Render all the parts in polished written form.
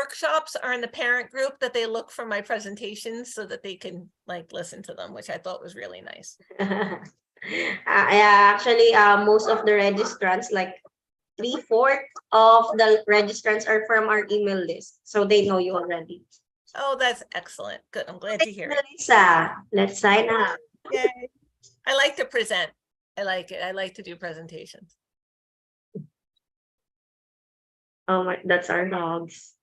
workshops are in the parent group that they look for my presentations so that they can like listen to them, which I thought was really nice. Yeah, actually, most of the registrants, like 3/4 of the registrants are from our email list, so they know you already. Oh, that's excellent. Good. I'm glad to hear it. Lisa, let's sign up. Yay. I like to present. I like it. I like to do presentations. Oh my, that's our dogs.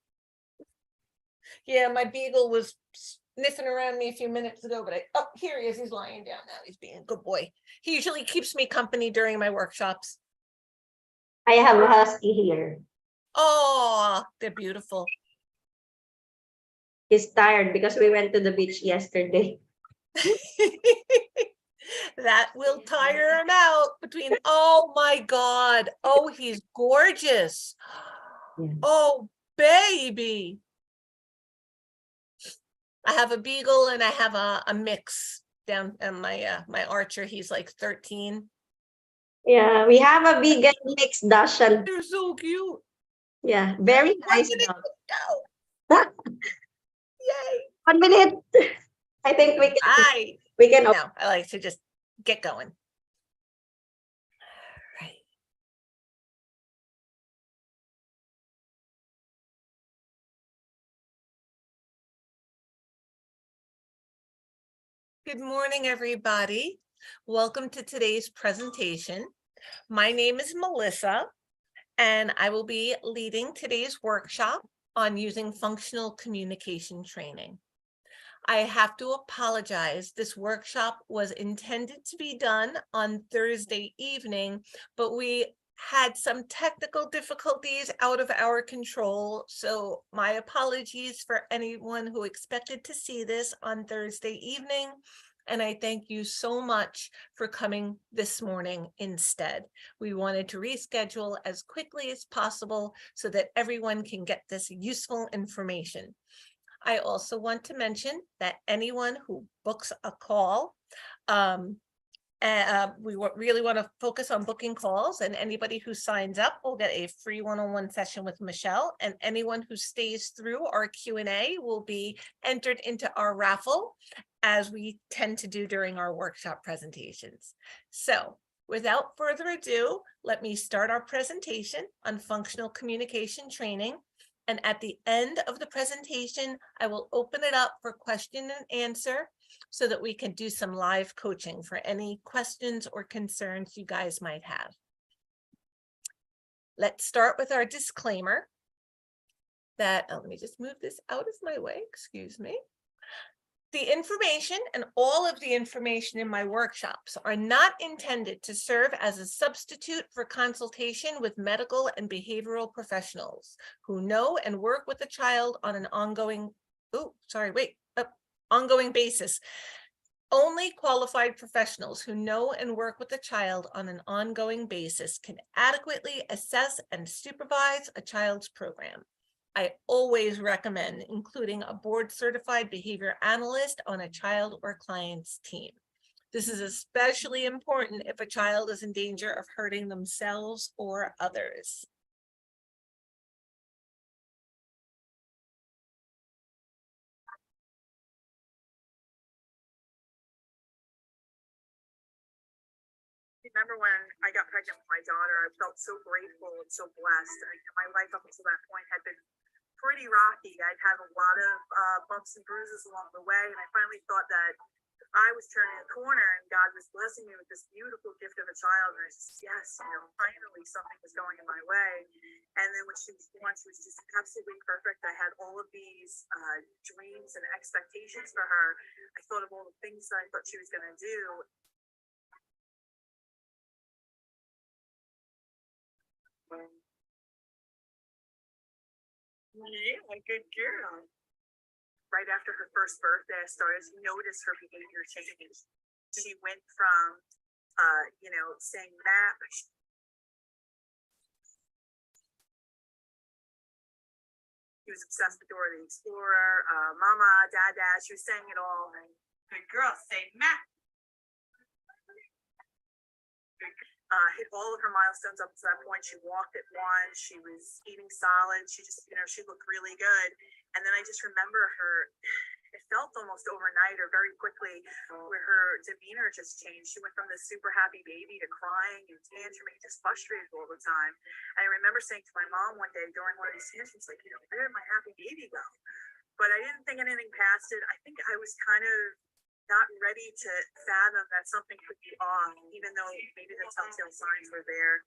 Yeah, my beagle was sniffing around me a few minutes ago, but oh, here he is. He's lying down now. He's being a good boy. He usually keeps me company during my workshops. I have a husky here. Oh, they're beautiful. He's tired because we went to the beach yesterday. That will tire him out between, oh my God. Oh, he's gorgeous. Yeah. Oh, baby. I have a beagle and I have a mix down and my archer, he's like 13. Yeah, we have a vegan mixed Dachshund. They're so cute. Yeah, very nice dog. Go. Yay. 1 minute. I think we can No, I like to just get going. Right. Good morning, everybody. Welcome to today's presentation. My name is Melissa, and I will be leading today's workshop on using functional communication training. I have to apologize. This workshop was intended to be done on Thursday evening, but we had some technical difficulties out of our control. So my apologies for anyone who expected to see this on Thursday evening. And I thank you so much for coming this morning instead. We wanted to reschedule as quickly as possible so that everyone can get this useful information. I also want to mention that anyone who books a call, we really want to focus on booking calls, and anybody who signs up will get a free one-on-one session with Michelle, and anyone who stays through our Q&A will be entered into our raffle, as we tend to do during our workshop presentations. So without further ado, let me start our presentation on functional communication training. And at the end of the presentation, I will open it up for question and answer so that we can do some live coaching for any questions or concerns you guys might have. Let's start with our disclaimer that, let me just move this out of my way, excuse me. The information and all of the information in my workshops are not intended to serve as a substitute for consultation with medical and behavioral professionals who know and work with the child on an ongoing basis. Only qualified professionals who know and work with the child on an ongoing basis can adequately assess and supervise a child's program. I always recommend including a board-certified behavior analyst on a child or client's team. This is especially important if a child is in danger of hurting themselves or others. Remember when I got pregnant with my daughter, I felt so grateful and so blessed. My life up until that point had been pretty rocky. I'd had a lot of bumps and bruises along the way, and I finally thought that I was turning a corner and God was blessing me with this beautiful gift of a child. And I just, yes, finally something was going in my way. And then when she was born, she was just absolutely perfect. I had all of these dreams and expectations for her. I thought of all the things that I thought she was going to do. Yeah, good girl. Right after her first birthday, I started to notice her behavior changes. She went from, saying map. She was obsessed with Dora the Explorer, Mama, Dada. She was saying it all. Good girl, say map. hit all of her milestones up to that point. She walked at 1, she was eating solid, she just, she looked really good. And then I just remember her, it felt almost overnight or very quickly where her demeanor just changed. She went from this super happy baby to crying and tantruming, just frustrated all the time. And I remember saying to my mom one day during one of these tantrums, like, where did my happy baby go? But I didn't think anything past it. I think I was kind of not ready to fathom that something could be off, even though maybe the telltale signs were there.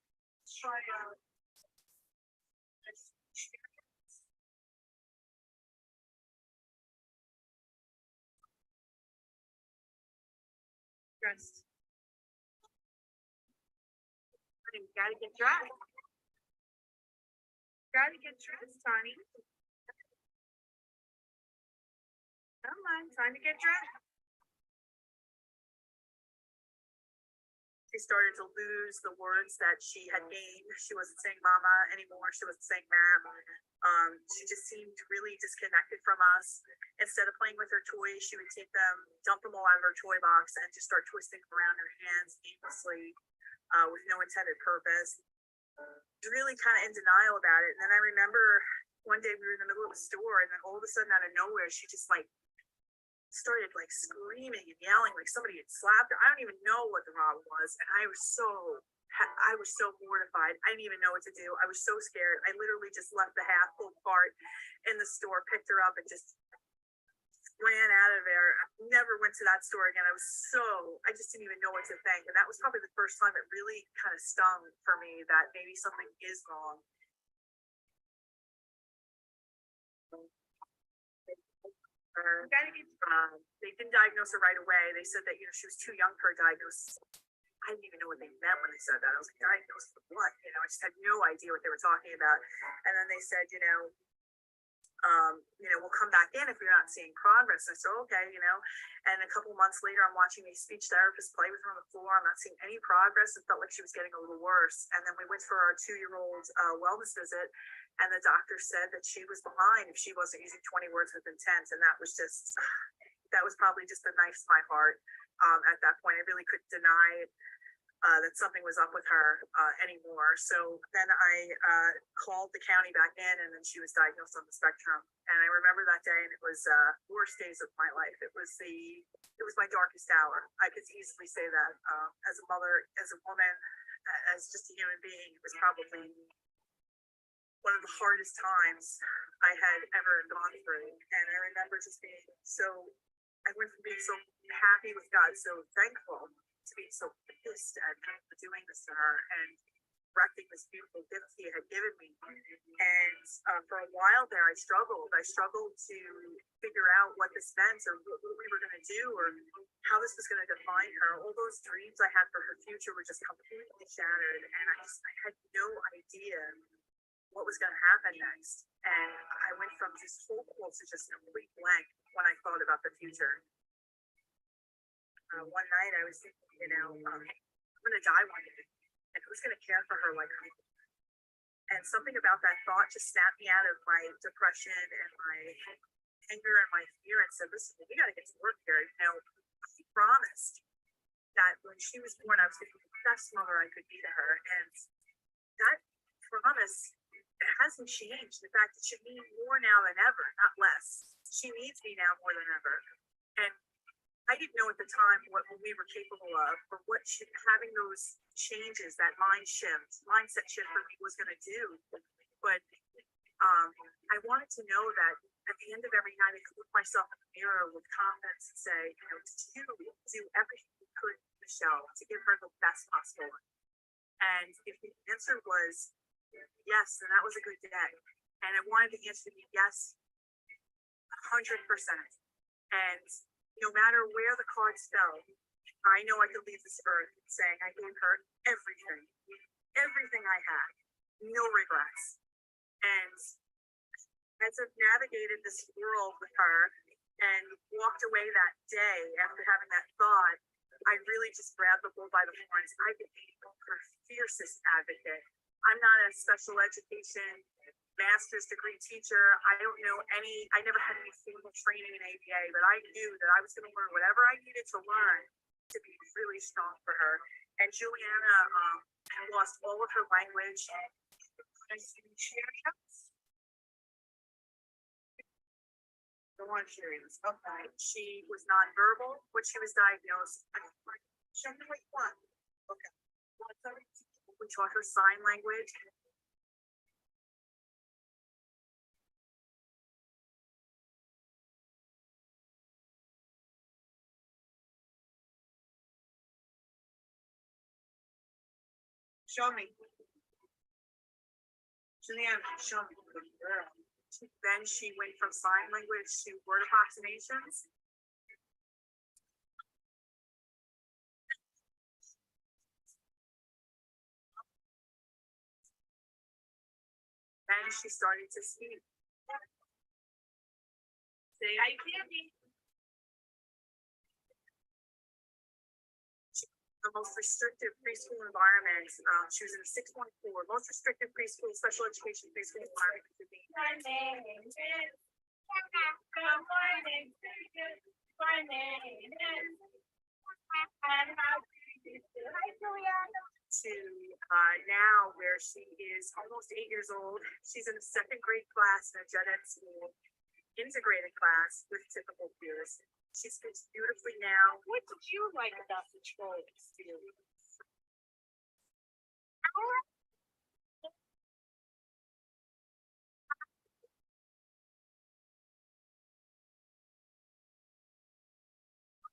Dressed. You gotta get dressed. Gotta get dressed, honey. Come on, time to get dressed. She started to lose the words that she had gained. She wasn't saying mama anymore. She wasn't saying ma'am. She just seemed really disconnected from us. Instead of playing with her toys, she would take them, dump them all out of her toy box, and just start twisting them around her hands aimlessly, with no intended purpose. Really kind of in denial about it. And then I remember one day we were in the middle of a store, and then all of a sudden, out of nowhere, she just started screaming and yelling like somebody had slapped her. I don't even know what the problem was, and I was so mortified. I didn't even know what to do. I was so scared. I literally just left the half full cart in the store, picked her up, and just ran out of there. I never went to that store again. I just didn't even know what to think. And that was probably the first time it really kind of stung for me that maybe something is wrong. They didn't diagnose her right away. They said that, she was too young for a diagnosis. I didn't even know what they meant when they said that. I was like, diagnosed with what? I just had no idea what they were talking about. And then they said, we'll come back in if you're not seeing progress. And I said, okay, and a couple months later, I'm watching a speech therapist play with her on the floor. I'm not seeing any progress. It felt like she was getting a little worse. And then we went for our 2-year-old wellness visit, and the doctor said that she was behind if she wasn't using 20 words with intent. And that was probably just a knife to my heart. At that point, I really couldn't deny that something was up with her anymore. So then I called the county back in, and then she was diagnosed on the spectrum. And I remember that day, and it was worst days of my life. It was my darkest hour. I could easily say that. As a mother, as a woman, as just a human being, it was probably one of the hardest times I had ever gone through. And I remember just being I went from being so happy with God, so thankful, to being so pissed at doing this to her and wrecking this beautiful gift he had given me. And for a while there, I struggled. I struggled to figure out what this meant, or what we were going to do, or how this was going to define her. All those dreams I had for her future were just completely shattered, and I had no idea what was going to happen next. And I went from just hopeful to just complete blank when I thought about the future. One night I was thinking, I'm going to die one day, and who's going to care for her like her? And something about that thought just snapped me out of my depression and my anger and my fear and said, listen, we got to get to work here. I promised that when she was born, I was going to be the best mother I could be to her. And that promise, it hasn't changed. In fact, it should mean more now than ever, not less. She needs me now more than ever. And I didn't know at the time what we were capable of, or what having those changes, that mindset shift for me was going to do. But I wanted to know that at the end of every night, I could look myself in the mirror with confidence and say, did you do everything you could, Michelle, to give her the best possible life? And if the answer was yes, then that was a good day. And I wanted the answer to be yes, 100%. And no matter where the cards fell, I know I could leave this earth saying I gave her everything I had, no regrets. And as I've navigated this world with her and walked away that day after having that thought, I really just grabbed the bull by the horns. I became her fiercest advocate. I'm not a special education master's degree teacher. I never had any formal training in ABA, but I knew that I was going to learn whatever I needed to learn to be really strong for her. And Juliana lost all of her language. The one Cheerios. Okay. She was nonverbal when she was diagnosed. Show me what you want. Okay. We taught her sign language. Show me. Juliana, show me. Then she went from sign language to word approximations. Then she started to speak. Say, I can't be. The most restrictive preschool environment. She was in a 614, most restrictive preschool, special education preschool environment could be. To now where she is almost 8 years old. She's in a second grade class in a gen ed school, integrated class with typical peers. She speaks beautifully now. What did you like about the troll experience?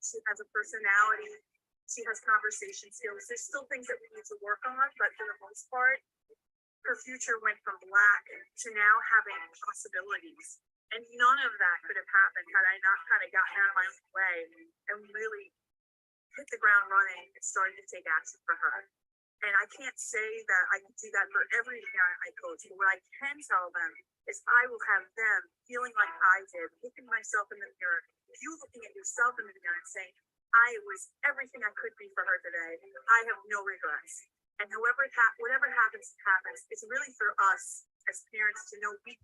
She has a personality. She has conversation skills. There's still things that we need to work on, but for the most part, her future went from black to now having possibilities. And none of that could have happened had I not kind of gotten out of my own way and really hit the ground running and started to take action for her. And I can't say that I can do that for every parent I coach, but what I can tell them is I will have them feeling like I did, looking myself in the mirror, you looking at yourself in the mirror and saying, I was everything I could be for her today. I have no regrets. And whatever happens, happens. It's really for us as parents to know we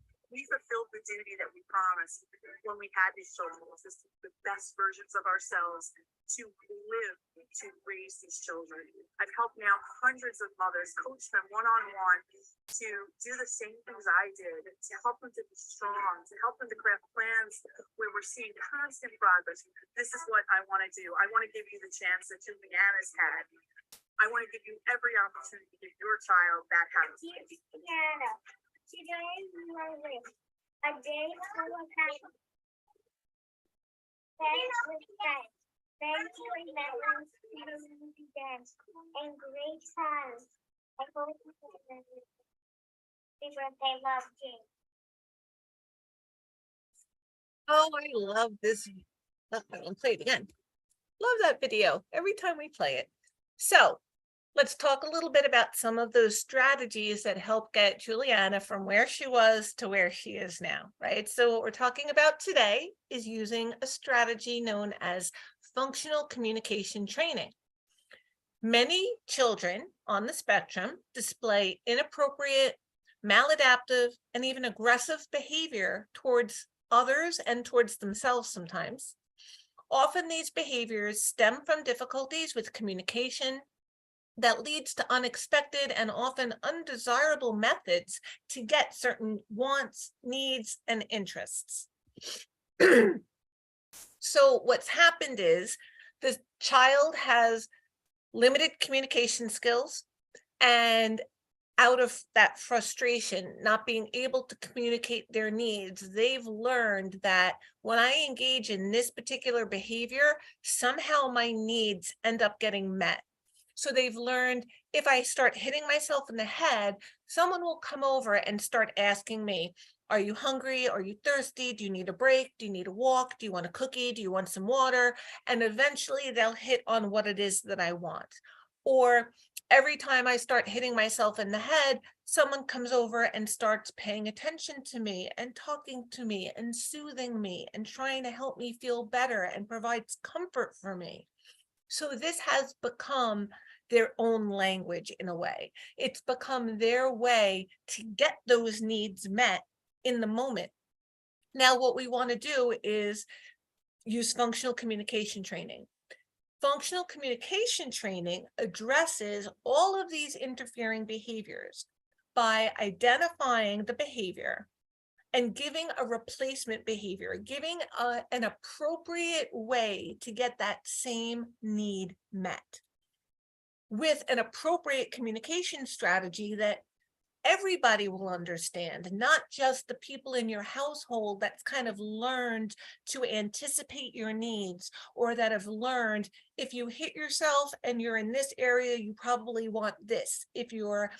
fulfilled the duty that we promised when we had these children. This is the best versions of ourselves to live, to raise these children. I've helped now hundreds of mothers, coach them one-on-one to do the same things I did, to help them to be strong, to help them to craft plans where we're seeing constant progress. This is what I want to do. I want to give you the chance that Juliana's had. I want to give you every opportunity to give your child that kind of thing. Juliana, today is my wish. A day full of happiness. Thanks with friends. Thanks for remembering to dance and great times. I hope you can happy birthday, love, Jane. Oh, I love this. Oh, I'll play it again. Love that video every time we play it. So let's talk a little bit about some of those strategies that help get Juliana from where she was to where she is now, right? So what we're talking about today is using a strategy known as functional communication training. Many children on the spectrum display inappropriate, maladaptive, and even aggressive behavior towards others and towards themselves sometimes. Often these behaviors stem from difficulties with communication that leads to unexpected and often undesirable methods to get certain wants, needs, and interests. So what's happened is the child has limited communication skills, and out of that frustration, not being able to communicate their needs, they've learned that when I engage in this particular behavior, somehow my needs end up getting met. So they've learned if I start hitting myself in the head, someone will come over and start asking me, are you hungry? Are you thirsty? Do you need a break? Do you need a walk? Do you want a cookie? Do you want some water? And eventually they'll hit on what it is that I want. Or every time I start hitting myself in the head, someone comes over and starts paying attention to me and talking to me and soothing me and trying to help me feel better and provides comfort for me. So this has become their own language in a way. It's become their way to get those needs met in the moment. Now, what we want to do is use functional communication training. Functional communication training addresses all of these interfering behaviors by identifying the behavior and giving a replacement behavior, giving an appropriate way to get that same need met with an appropriate communication strategy that everybody will understand, not just the people in your household that's kind of learned to anticipate your needs, or that have learned if you hit yourself and you're in this area, you probably want this. If you're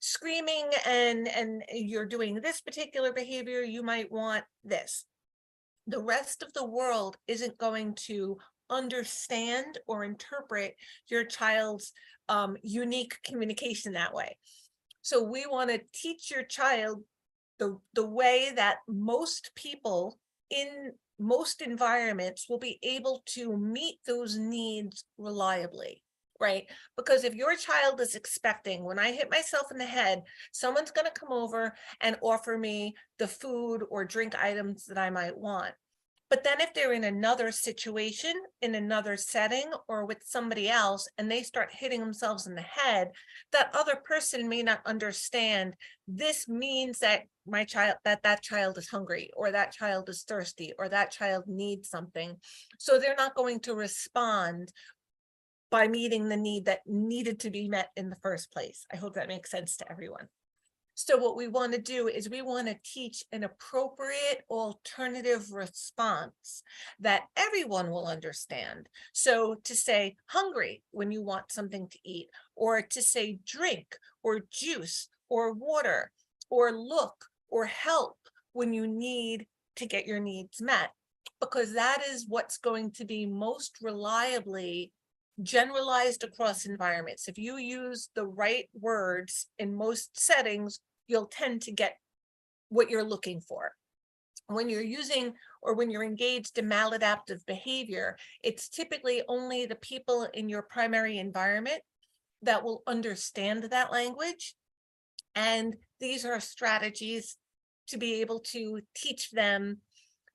screaming and you're doing this particular behavior, you might want this. The rest of the world isn't going to understand or interpret your child's unique communication that way. So we want to teach your child the way that most people in most environments will be able to meet those needs reliably, right? Because if your child is expecting, when I hit myself in the head, someone's going to come over and offer me the food or drink items that I might want. But then if they're in another situation, in another setting, or with somebody else, and they start hitting themselves in the head, that other person may not understand this means that that child is hungry, or that child is thirsty, or that child needs something. So they're not going to respond by meeting the need that needed to be met in the first place. I hope that makes sense to everyone. So what we want to do is we want to teach an appropriate alternative response that everyone will understand. So to say hungry when you want something to eat, or to say drink or juice or water, or look or help when you need to get your needs met, because that is what's going to be most reliably generalized across environments. If you use the right words in most settings, you'll tend to get what you're looking for. When you're using or when you're engaged in maladaptive behavior, it's typically only the people in your primary environment that will understand that language. And these are strategies to be able to teach them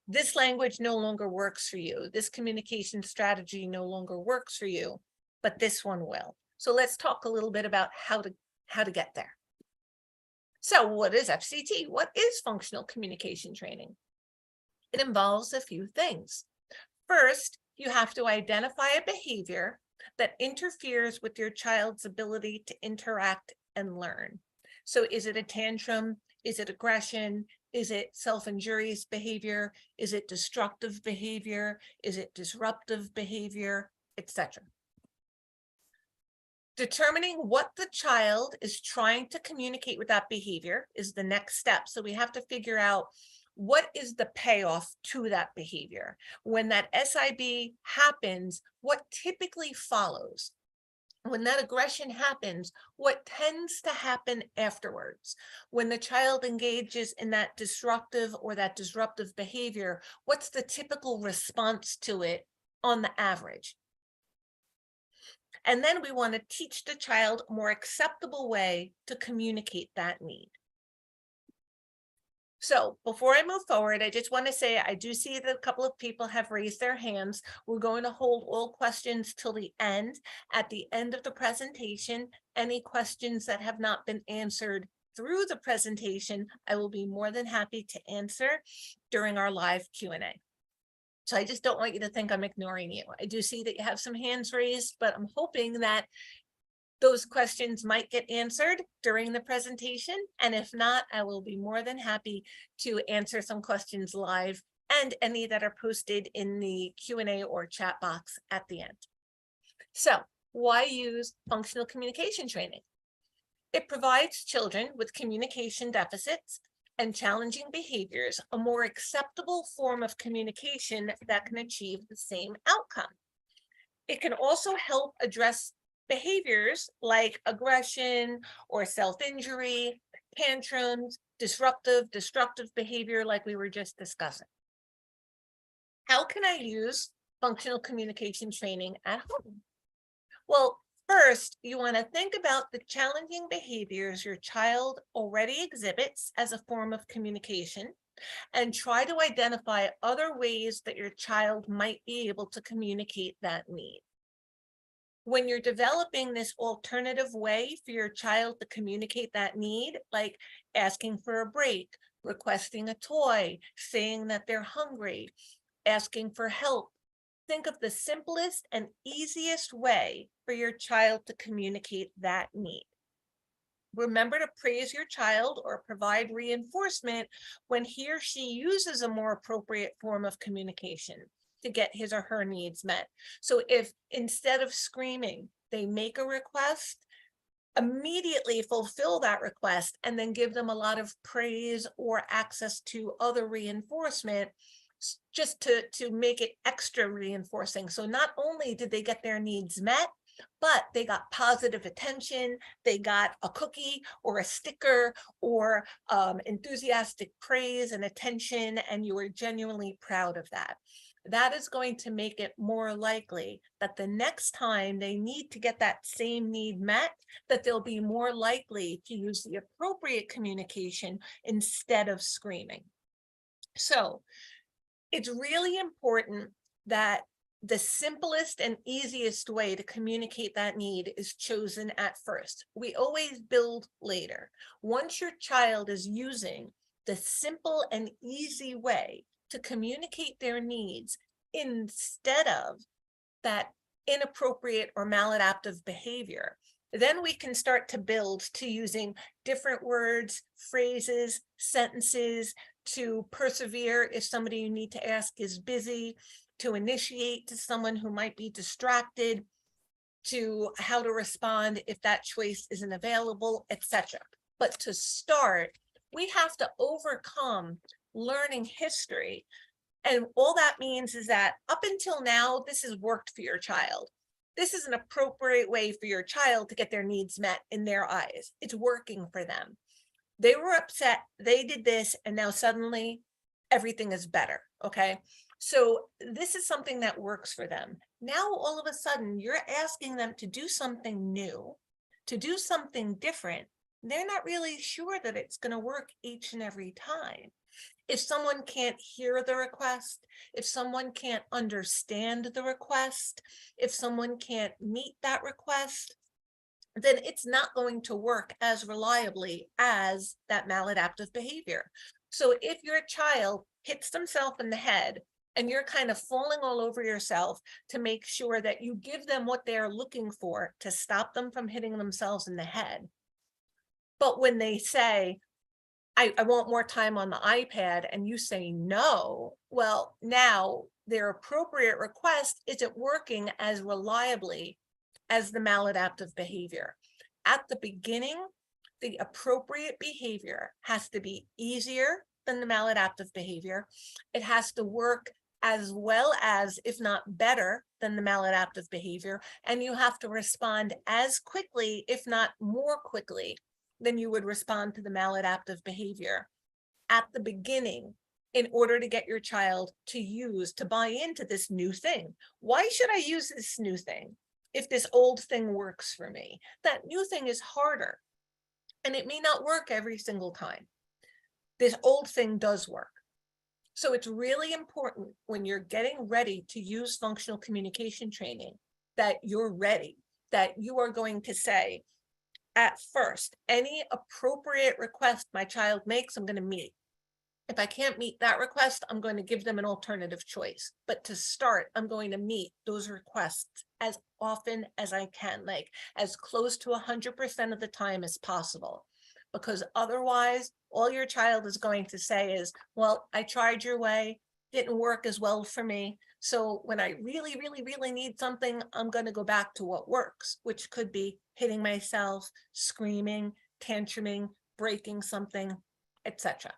this language no longer works for you. This communication strategy no longer works for you, but this one will. So let's talk a little bit about how to get there. So what is FCT? What is functional communication training? It involves a few things. First, you have to identify a behavior that interferes with your child's ability to interact and learn. So is it a tantrum? Is it aggression? Is it self-injurious behavior? Is it destructive behavior? Is it disruptive behavior, etc.? Determining what the child is trying to communicate with that behavior is the next step. So we have to figure out what is the payoff to that behavior. When that SIB happens, what typically follows? When that aggression happens, what tends to happen afterwards? When the child engages in that destructive or that disruptive behavior, what's the typical response to it on the average? And then we want to teach the child a more acceptable way to communicate that need. So before I move forward, I just want to say, I do see that a couple of people have raised their hands. We're going to hold all questions till the end. At the end of the presentation, any questions that have not been answered through the presentation, I will be more than happy to answer during our live Q&A. So I just don't want you to think I'm ignoring you. I do see that you have some hands raised, but I'm hoping that those questions might get answered during the presentation. And if not, I will be more than happy to answer some questions live and any that are posted in the Q&A or chat box at the end. So why use functional communication training? It provides children with communication deficits and challenging behaviors a more acceptable form of communication that can achieve the same outcome. It can also help address behaviors like aggression or self-injury, tantrums, destructive behavior like we were just discussing. How can I use functional communication training at home? Well, first, you want to think about the challenging behaviors your child already exhibits as a form of communication, and try to identify other ways that your child might be able to communicate that need. When you're developing this alternative way for your child to communicate that need, like asking for a break, requesting a toy, saying that they're hungry, asking for help, think of the simplest and easiest way for your child to communicate that need. Remember to praise your child or provide reinforcement when he or she uses a more appropriate form of communication to get his or her needs met. So if instead of screaming, they make a request, immediately fulfill that request and then give them a lot of praise or access to other reinforcement just to make it extra reinforcing. So not only did they get their needs met, but they got positive attention, they got a cookie or a sticker or enthusiastic praise and attention, and you were genuinely proud of that. That is going to make it more likely that the next time they need to get that same need met, that they'll be more likely to use the appropriate communication instead of screaming. So it's really important that the simplest and easiest way to communicate that need is chosen at first. We always build later. Once your child is using the simple and easy way to communicate their needs instead of that inappropriate or maladaptive behavior, then we can start to build to using different words, phrases, sentences, to persevere if somebody you need to ask is busy, to initiate to someone who might be distracted, to how to respond if that choice isn't available, etc. But to start, we have to overcome learning history. And all that means is that up until now, this has worked for your child. This is an appropriate way for your child to get their needs met in their eyes. It's working for them. They were upset, they did this, and now suddenly everything is better, okay? So this is something that works for them. Now, all of a sudden, you're asking them to do something new, to do something different. They're not really sure that it's going to work each and every time. If someone can't hear the request, if someone can't understand the request, if someone can't meet that request, then it's not going to work as reliably as that maladaptive behavior. So if your child hits themselves in the head and you're kind of falling all over yourself to make sure that you give them what they're looking for to stop them from hitting themselves in the head, but when they say, I want more time on the iPad, and you say no, well, now their appropriate request isn't working as reliably as the maladaptive behavior. At the beginning, the appropriate behavior has to be easier than the maladaptive behavior. It has to work as well as, if not better than the maladaptive behavior. And you have to respond as quickly, if not more quickly, than you would respond to the maladaptive behavior at the beginning in order to get your child to buy into this new thing. Why should I use this new thing if this old thing works for me? That new thing is harder and it may not work every single time. This old thing does work. So it's really important when you're getting ready to use functional communication training that you're ready, that you are going to say, at first, any appropriate request my child makes, I'm going to meet. If I can't meet that request, I'm going to give them an alternative choice. But to start, I'm going to meet those requests as often as I can, like as close to 100% of the time as possible. Because otherwise, all your child is going to say is, well, I tried your way, didn't work as well for me. So when I really, really, really need something, I'm going to go back to what works, which could be hitting myself, screaming, tantruming, breaking something, etc.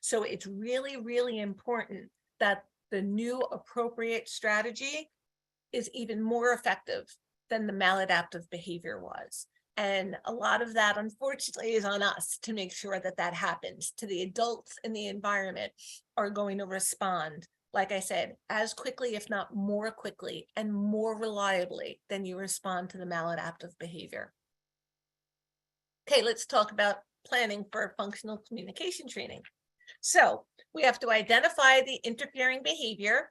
So it's really, really important that the new appropriate strategy is even more effective than the maladaptive behavior was. And a lot of that, unfortunately, is on us to make sure that that happens. To the adults in the environment are going to respond, like I said, as quickly, if not more quickly, and more reliably than you respond to the maladaptive behavior. Okay, let's talk about planning for functional communication training. So we have to identify the interfering behavior,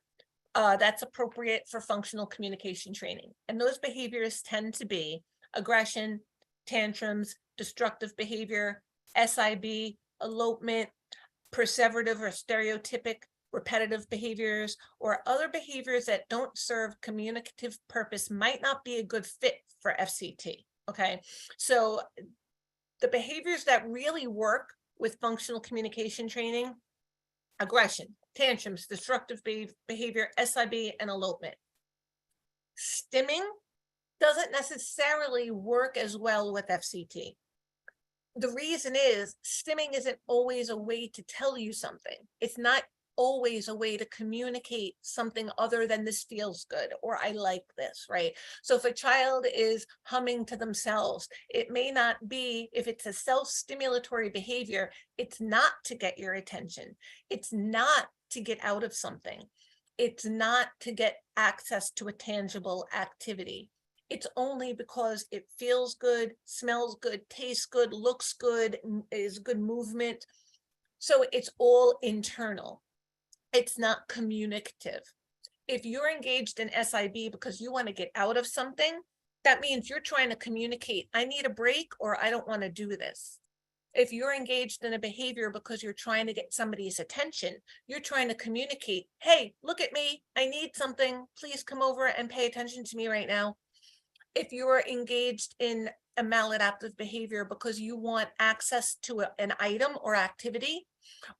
that's appropriate for functional communication training. And those behaviors tend to be aggression, tantrums, destructive behavior, SIB, elopement, perseverative or stereotypic repetitive behaviors, or other behaviors that don't serve communicative purpose might not be a good fit for FCT. Okay, so the behaviors that really work with functional communication training: aggression, tantrums, destructive behavior, SIB, and elopement. Stimming doesn't necessarily work as well with FCT. The reason is stimming isn't always a way to tell you something. It's not always a way to communicate something other than this feels good or I like this, right? So if a child is humming to themselves, it may not be, if it's a self-stimulatory behavior, it's not to get your attention. It's not to get out of something. It's not to get access to a tangible activity. It's only because it feels good, smells good, tastes good, looks good, is good movement. So it's all internal. It's not communicative. If you're engaged in SIB because you want to get out of something, that means you're trying to communicate, I need a break, or I don't want to do this. If you're engaged in a behavior because you're trying to get somebody's attention, you're trying to communicate, hey, look at me, I need something, please come over and pay attention to me right now. If you're engaged in a maladaptive behavior because you want access to an item or activity,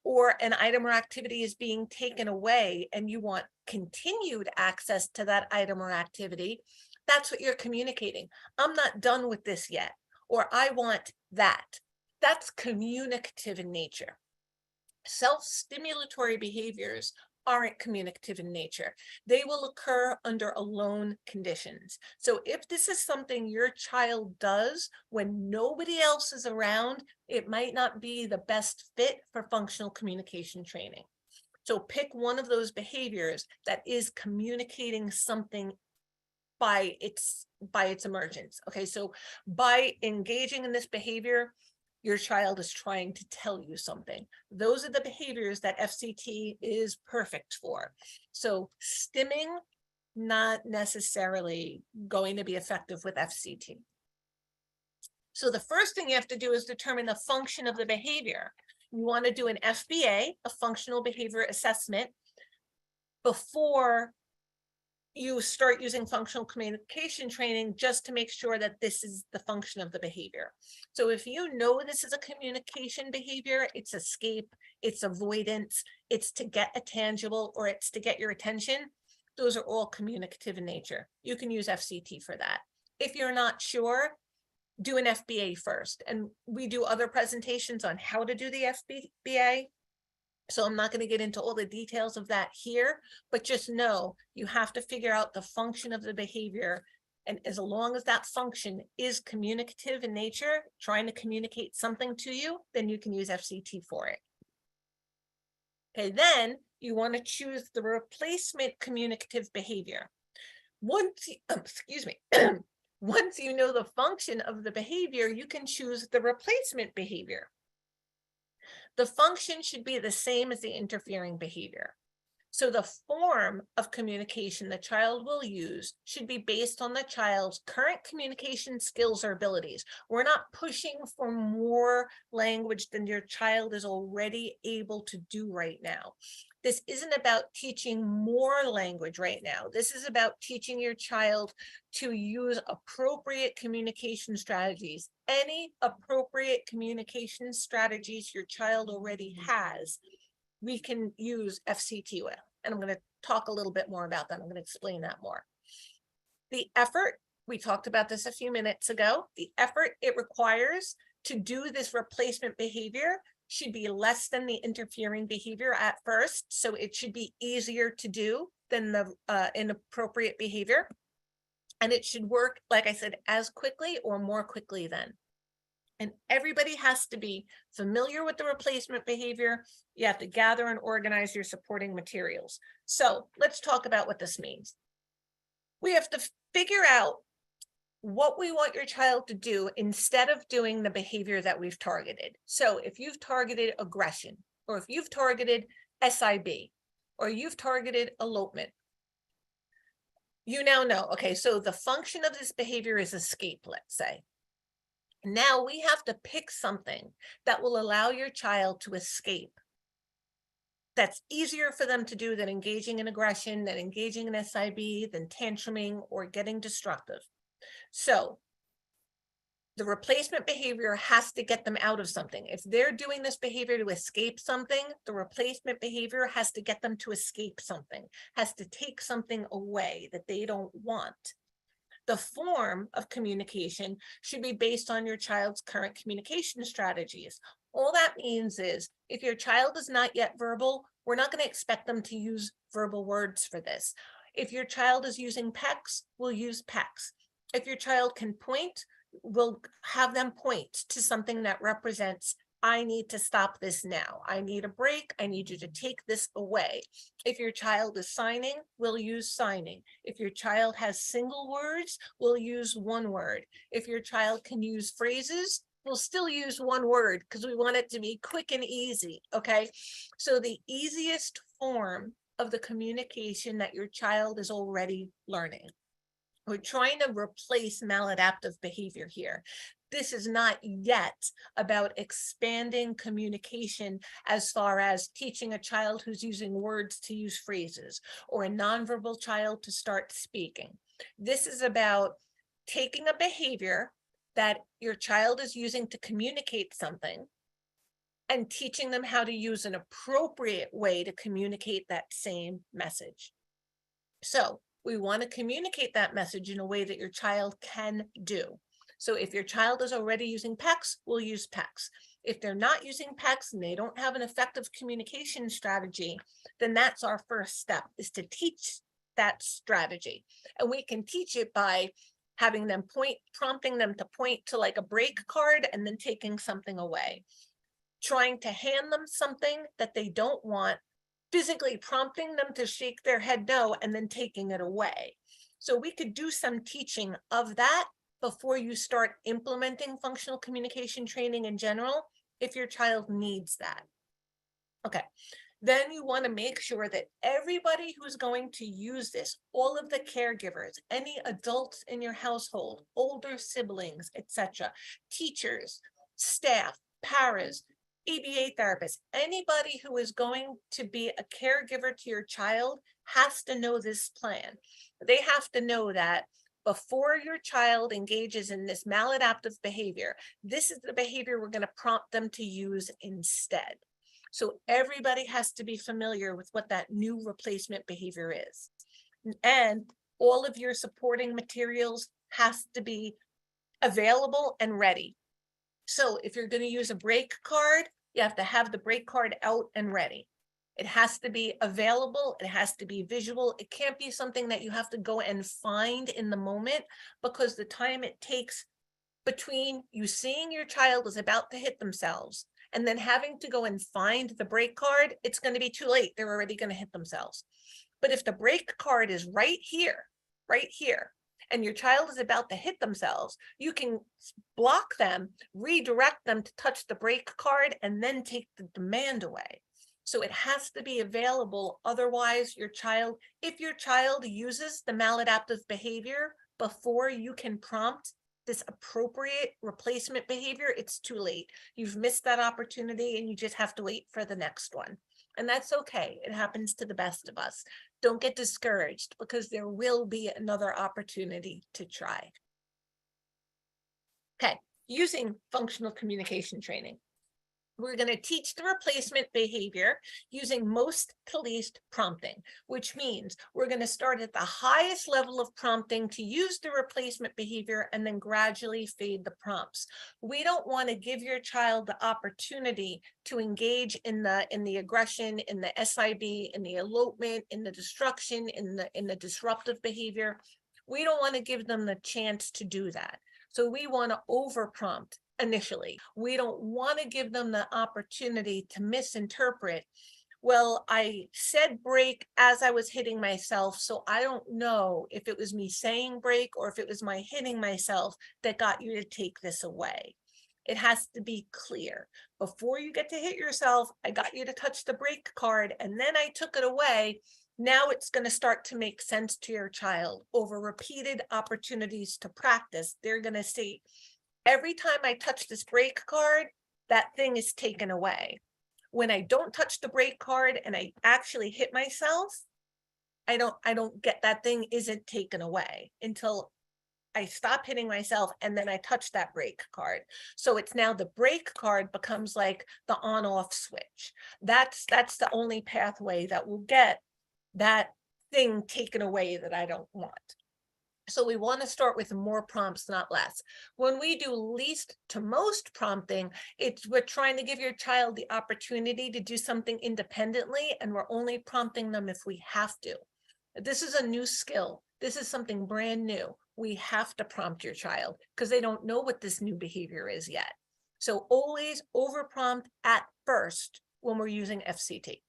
or an item or activity is being taken away and you want continued access to that item or activity, that's what you're communicating. I'm not done with this yet, or I want that. That's communicative in nature. Self-stimulatory behaviors aren't communicative in nature. They will occur under alone conditions. So if this is something your child does when nobody else is around, it might not be the best fit for functional communication training. So pick one of those behaviors that is communicating something by its emergence. Okay, so by engaging in this behavior, your child is trying to tell you something. Those are the behaviors that FCT is perfect for. So stimming, not necessarily going to be effective with FCT. So the first thing you have to do is determine the function of the behavior. You want to do an FBA, a functional behavior assessment, before you start using functional communication training, just to make sure that this is the function of the behavior. So if you know this is a communication behavior, it's escape, it's avoidance, it's to get a tangible, or it's to get your attention, those are all communicative in nature. You can use FCT for that. If you're not sure, do an FBA first. And we do other presentations on how to do the FBA. So I'm not going to get into all the details of that here, but just know you have to figure out the function of the behavior. And as long as that function is communicative in nature, trying to communicate something to you, then you can use FCT for it. Okay, then you want to choose the replacement communicative behavior. Once, excuse me, once you know the function of the behavior, you can choose the replacement behavior. The function should be the same as the interfering behavior. So the form of communication the child will use should be based on the child's current communication skills or abilities. We're not pushing for more language than your child is already able to do right now. This isn't about teaching more language right now. This is about teaching your child to use appropriate communication strategies. Any appropriate communication strategies your child already has, we can use FCT with. And I'm going to talk a little bit more about that. I'm going to explain that more. The effort, we talked about this a few minutes ago, the effort it requires to do this replacement behavior should be less than the interfering behavior at first. So it should be easier to do than the inappropriate behavior. And it should work, like I said, as quickly or more quickly then. And everybody has to be familiar with the replacement behavior. You have to gather and organize your supporting materials. So let's talk about what this means. We have to figure out what we want your child to do instead of doing the behavior that we've targeted. So if you've targeted aggression, or if you've targeted SIB, or you've targeted elopement, You now know, okay, so the function of this behavior is escape, let's say. Now we have to pick something that will allow your child to escape. That's easier for them to do than engaging in aggression, than engaging in SIB, than tantruming or getting destructive. So the replacement behavior has to get them out of something. If they're doing this behavior to escape something, the replacement behavior has to get them to escape something, has to take something away that they don't want. The form of communication should be based on your child's current communication strategies. All that means is if your child is not yet verbal, we're not going to expect them to use verbal words for this. If your child is using PECs, we'll use PECs. If your child can point, we'll have them point to something that represents, I need to stop this now. I need a break. I need you to take this away. If your child is signing, we'll use signing. If your child has single words, we'll use one word. If your child can use phrases, we'll still use one word because we want it to be quick and easy, okay? So the easiest form of the communication that your child is already learning. We're trying to replace maladaptive behavior here. This is not yet about expanding communication as far as teaching a child who's using words to use phrases or a nonverbal child to start speaking. This is about taking a behavior that your child is using to communicate something and teaching them how to use an appropriate way to communicate that same message. So we want to communicate that message in a way that your child can do. So if your child is already using PECs, we'll use PECs. If they're not using PECs and they don't have an effective communication strategy, then that's our first step, is to teach that strategy. And we can teach it by having them point, prompting them to point to like a break card and then taking something away. Trying to hand them something that they don't want, physically prompting them to shake their head no, and then taking it away. So we could do some teaching of that before you start implementing functional communication training in general, if your child needs that. Okay, then you want to make sure that everybody who's going to use this, all of the caregivers, any adults in your household, older siblings, etc., teachers, staff, paras, EBA therapists, anybody who is going to be a caregiver to your child has to know this plan. They have to know that before your child engages in this maladaptive behavior, this is the behavior we're going to prompt them to use instead. So everybody has to be familiar with what that new replacement behavior is. And all of your supporting materials has to be available and ready. So if you're going to use a break card, you have to have the break card out and ready. It has to be available. It has to be visual. It can't be something that you have to go and find in the moment, because the time it takes between you seeing your child is about to hit themselves and then having to go and find the break card, it's going to be too late. They're already going to hit themselves. But if the break card is right here, and your child is about to hit themselves, you can block them, redirect them to touch the break card, and then take the demand away. So it has to be available. Otherwise, your child, if your child uses the maladaptive behavior before you can prompt this appropriate replacement behavior, it's too late. You've missed that opportunity and you just have to wait for the next one. And that's okay. It happens to the best of us. Don't get discouraged, because there will be another opportunity to try. Okay, using functional communication training. We're going to teach the replacement behavior using most to least prompting, which means we're going to start at the highest level of prompting to use the replacement behavior and then gradually fade the prompts. We don't want to give your child the opportunity to engage in the aggression, in the SIB, in the elopement, in the destruction, in the disruptive behavior. We don't want to give them the chance to do that. So we want to over prompt initially. We don't want to give them the opportunity to misinterpret. Well, I said break as I was hitting myself, so I don't know if it was me saying break or if it was my hitting myself that got you to take this away. It has to be clear. Before you get to hit yourself, I got you to touch the break card and then I took it away. Now it's going to start to make sense to your child. Over repeated opportunities to practice, they're going to see, every time I touch this break card, that thing is taken away. When I don't touch the break card and I actually hit myself, I don't get, that thing isn't taken away until I stop hitting myself and then I touch that break card. So it's now the break card becomes like the on off switch. That's the only pathway that will get that thing taken away that I don't want. So we want to start with more prompts, not less. When we do least to most prompting, we're trying to give your child the opportunity to do something independently, and we're only prompting them if we have to. This is a new skill. This is something brand new. We have to prompt your child because they don't know what this new behavior is yet. So always over prompt at first when we're using FCT.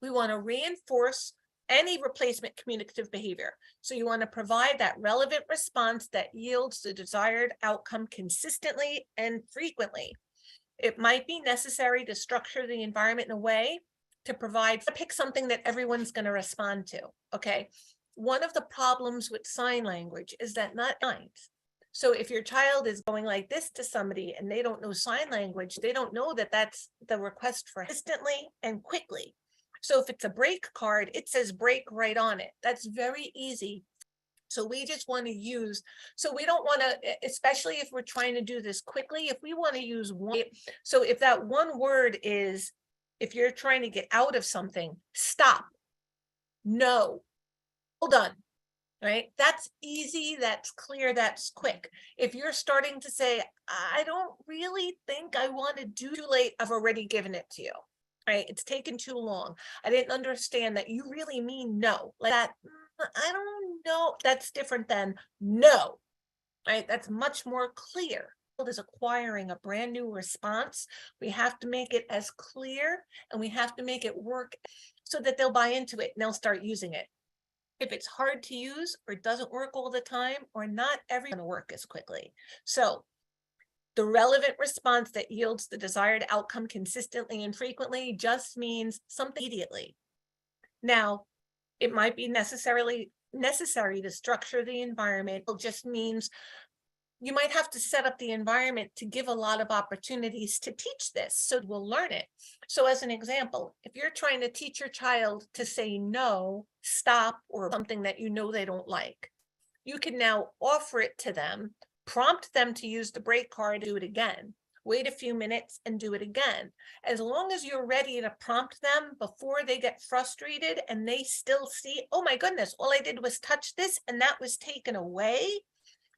We want to reinforce any replacement communicative behavior. So you want to provide that relevant response that yields the desired outcome consistently and frequently. It might be necessary to structure the environment in a way to pick something that everyone's going to respond to. Okay. One of the problems with sign language is that not signs. So if your child is going like this to somebody and they don't know sign language, they don't know that that's the request for instantly and quickly. So if it's a break card, it says break right on it. That's very easy. So we just want to use, so we don't want to, especially if we're trying to do this quickly, if we want to use one, so if that one word is, if you're trying to get out of something, stop, no, hold on, right? That's easy, that's clear, that's quick. If you're starting to say, I don't really think I want to do too late, I've already given it to you. Right, it's taken too long. I didn't understand that you really mean no. Like that, I don't know. That's different than no. Right, that's much more clear. Is acquiring a brand new response. We have to make it as clear and we have to make it work so that they'll buy into it and they'll start using it. If it's hard to use or doesn't work all the time, or not everyone will work as quickly. So the relevant response that yields the desired outcome consistently and frequently just means something immediately. Now, it might be necessary to structure the environment. It just means you might have to set up the environment to give a lot of opportunities to teach this, so we'll learn it. So as an example, if you're trying to teach your child to say no, stop, or something that you know they don't like, you can now offer it to them, prompt them to use the break card, do it again, wait a few minutes and do it again. As long as you're ready to prompt them before they get frustrated and they still see, oh my goodness, all I did was touch this and that was taken away,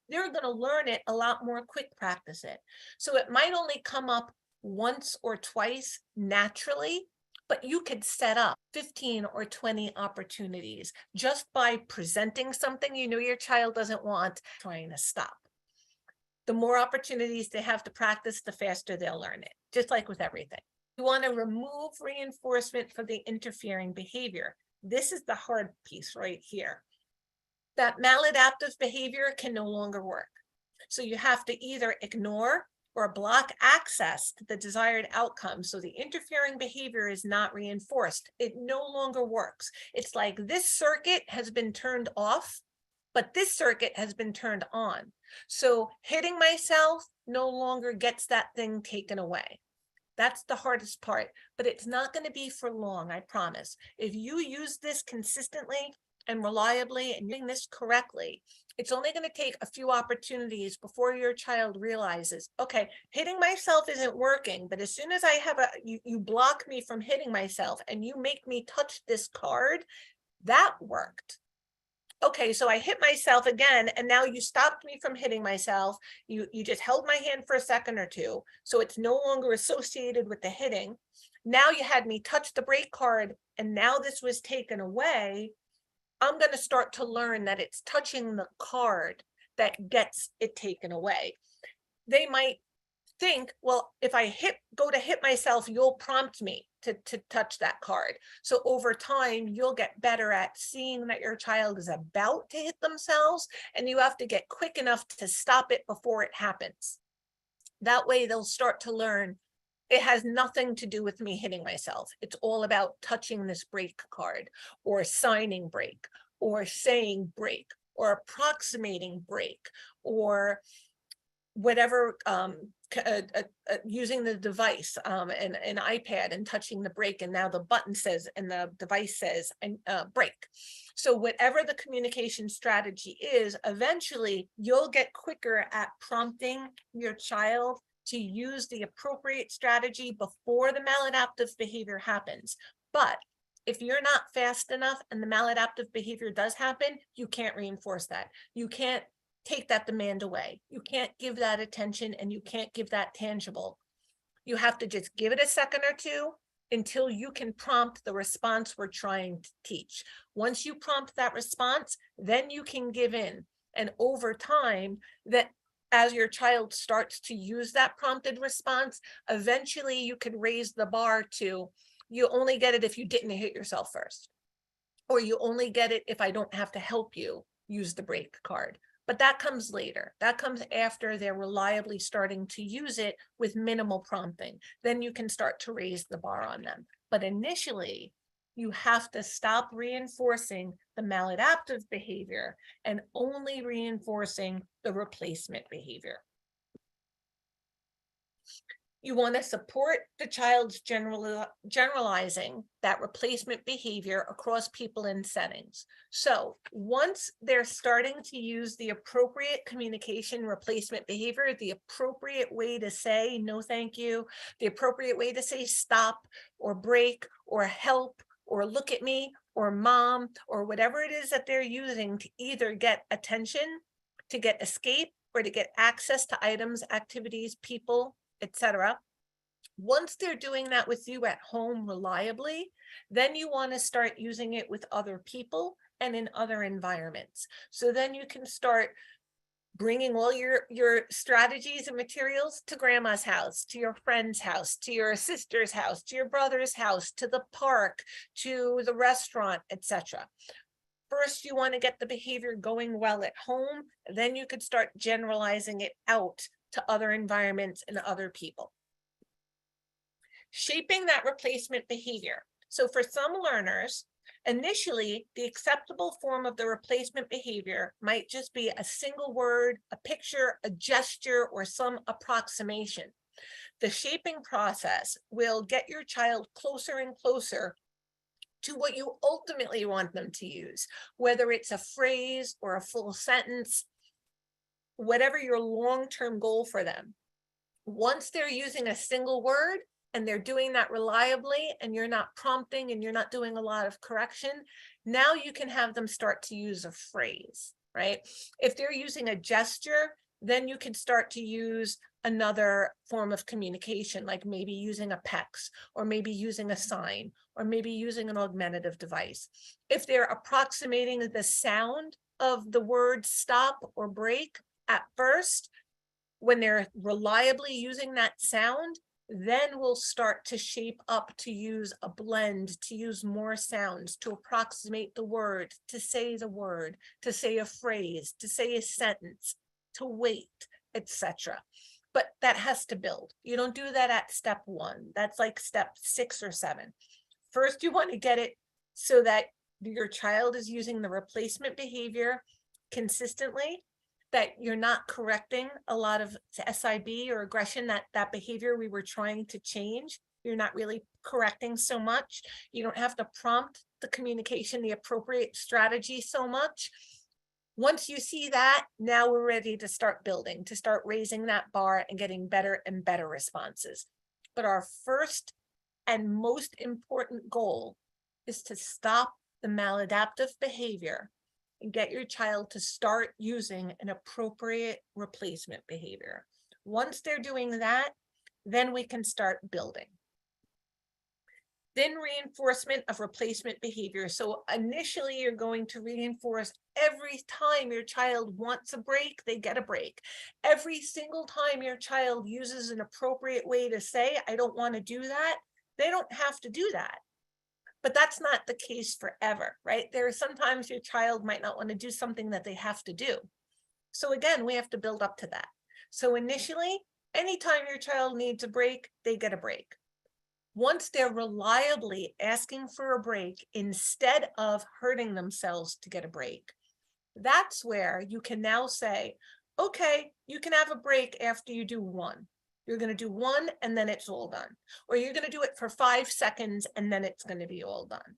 they're going to learn it a lot more quick, practice it. So it might only come up once or twice naturally, but you could set up 15 or 20 opportunities just by presenting something you know your child doesn't want, trying to stop. The more opportunities they have to practice, the faster they'll learn it, just like with everything. You want to remove reinforcement for the interfering behavior. This is the hard piece right here. That maladaptive behavior can no longer work. So you have to either ignore or block access to the desired outcome. So the interfering behavior is not reinforced. It no longer works. It's like this circuit has been turned off, but this circuit has been turned on. So hitting myself no longer gets that thing taken away. That's the hardest part, but it's not going to be for long, I promise. If you use this consistently and reliably and doing this correctly, it's only going to take a few opportunities before your child realizes, okay, hitting myself isn't working, but as soon as I have you block me from hitting myself and you make me touch this card, that worked. Okay, so I hit myself again, and now you stopped me from hitting myself. You just held my hand for a second or two, so it's no longer associated with the hitting. Now you had me touch the break card, and now this was taken away. I'm going to start to learn that it's touching the card that gets it taken away. They might think, well, if I go to hit myself, you'll prompt me to touch that card. So over time, you'll get better at seeing that your child is about to hit themselves, and you have to get quick enough to stop it before it happens. That way they'll start to learn It has nothing to do with me hitting myself. It's all about touching this break card, or signing break, or saying break, or approximating break, or whatever, using the device, an iPad, and touching the break, and now the button says, and the device says, break. So whatever the communication strategy is, eventually you'll get quicker at prompting your child to use the appropriate strategy before the maladaptive behavior happens. But if you're not fast enough and the maladaptive behavior does happen, you can't reinforce that. You can't take that demand away. You can't give that attention, and you can't give that tangible. You have to just give it a second or two until you can prompt the response we're trying to teach. Once you prompt that response, then you can give in. And over time, that as your child starts to use that prompted response, eventually you could raise the bar to, you only get it if you didn't hit yourself first, or you only get it if I don't have to help you use the break card. But that comes later. That comes after they're reliably starting to use it with minimal prompting. Then you can start to raise the bar on them. But initially, you have to stop reinforcing the maladaptive behavior and only reinforcing the replacement behavior. You want to support the child's generalizing that replacement behavior across people and settings. So once they're starting to use the appropriate communication replacement behavior, the appropriate way to say no thank you, the appropriate way to say stop or break or help or look at me or mom, or whatever it is that they're using to either get attention, to get escape, or to get access to items, activities, people, etc. Once they're doing that with you at home reliably, then you want to start using it with other people and in other environments. So then you can start bringing all your strategies and materials to grandma's house, to your friend's house, to your sister's house, to your brother's house, to the park, to the restaurant, etc. First, you want to get the behavior going well at home, then you could start generalizing it out to other environments and other people. Shaping that replacement behavior. So for some learners, initially, the acceptable form of the replacement behavior might just be a single word, a picture, a gesture, or some approximation. The shaping process will get your child closer and closer to what you ultimately want them to use, whether it's a phrase or a full sentence, whatever your long-term goal for them. Once they're using a single word and they're doing that reliably, and you're not prompting and you're not doing a lot of correction, now you can have them start to use a phrase, right? If they're using a gesture, then you can start to use another form of communication, like maybe using a PEX, or maybe using a sign, or maybe using an augmentative device. If they're approximating the sound of the word stop or break at first, when they're reliably using that sound, then we'll start to shape up to use a blend, to use more sounds, to approximate the word, to say the word, to say a phrase, to say a sentence, to wait, etc. But that has to build. You don't do that at step 1. That's like step 6 or 7. First, you want to get it so that your child is using the replacement behavior consistently, that you're not correcting a lot of SIB or aggression, that behavior we were trying to change. You're not really correcting so much. You don't have to prompt the communication, the appropriate strategy so much. Once you see that, now we're ready to start building, to start raising that bar and getting better and better responses. But our first and most important goal is to stop the maladaptive behavior and get your child to start using an appropriate replacement behavior. Once they're doing that, then we can start building. Then reinforcement of replacement behavior. So initially you're going to reinforce every time your child wants a break, they get a break. Every single time your child uses an appropriate way to say, I don't want to do that, they don't have to do that. But that's not the case forever, right? There are sometimes your child might not want to do something that they have to do. So again, we have to build up to that. So initially, Anytime your child needs a break, they get a break. Once they're reliably asking for a break instead of hurting themselves to get a break, that's where you can now say, okay, you can have a break after you do one. You're going to do one and then it's all done. Or you're going to do it for 5 seconds and then it's going to be all done.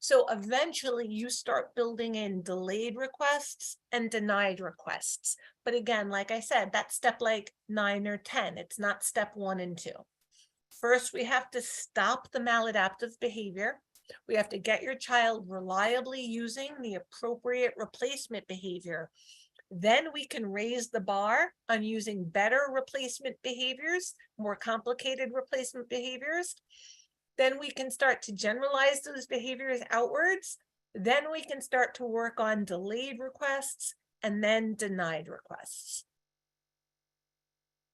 So eventually you start building in delayed requests and denied requests. But again, like I said, that's step like 9 or 10. It's not step 1 and 2. First, we have to stop the maladaptive behavior. We have to get your child reliably using the appropriate replacement behavior. Then we can raise the bar on using better replacement behaviors, more complicated replacement behaviors. Then we can start to generalize those behaviors outwards. Then we can start to work on delayed requests and then denied requests.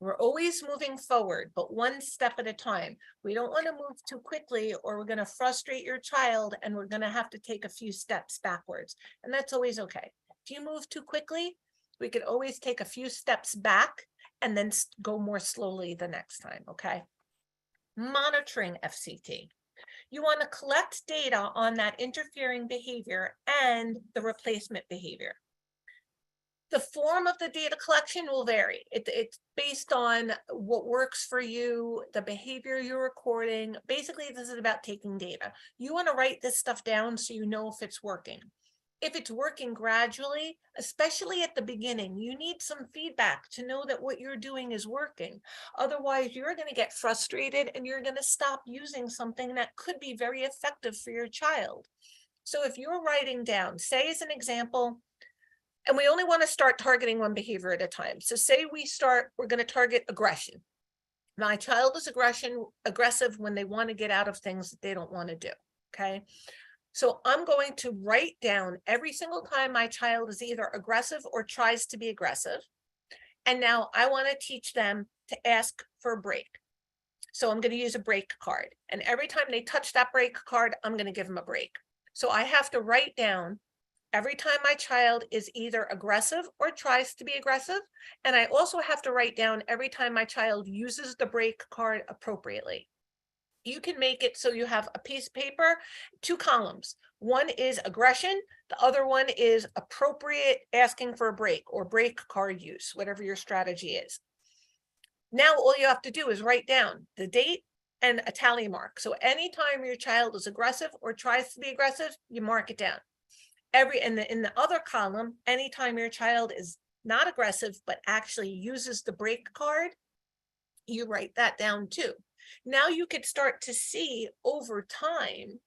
We're always moving forward, but one step at a time. We don't want to move too quickly or we're going to frustrate your child and we're going to have to take a few steps backwards. And that's always okay. If you move too quickly, we could always take a few steps back and then go more slowly the next time, okay? Monitoring FCT. You want to collect data on that interfering behavior and the replacement behavior. The form of the data collection will vary. It's based on what works for you, the behavior you're recording. Basically, this is about taking data. You want to write this stuff down so you know if it's working. If it's working gradually, especially at the beginning, you need some feedback to know that what you're doing is working. Otherwise, you're going to get frustrated and you're going to stop using something that could be very effective for your child. So if you're writing down, say as an example, and we only want to start targeting one behavior at a time. So say we're going to target aggression. My child is aggressive when they want to get out of things that they don't want to do, okay? So I'm going to write down every single time my child is either aggressive or tries to be aggressive. And now I want to teach them to ask for a break. So I'm going to use a break card. And every time they touch that break card, I'm going to give them a break. So I have to write down every time my child is either aggressive or tries to be aggressive. And I also have to write down every time my child uses the break card appropriately. You can make it so you have a piece of paper, 2 columns. One is aggression, the other one is appropriate asking for a break or break card use, whatever your strategy is. Now all you have to do is write down the date and a tally mark. So anytime your child is aggressive or tries to be aggressive, you mark it down. In the other column, anytime your child is not aggressive but actually uses the break card, you write that down too. Now you could start to see over time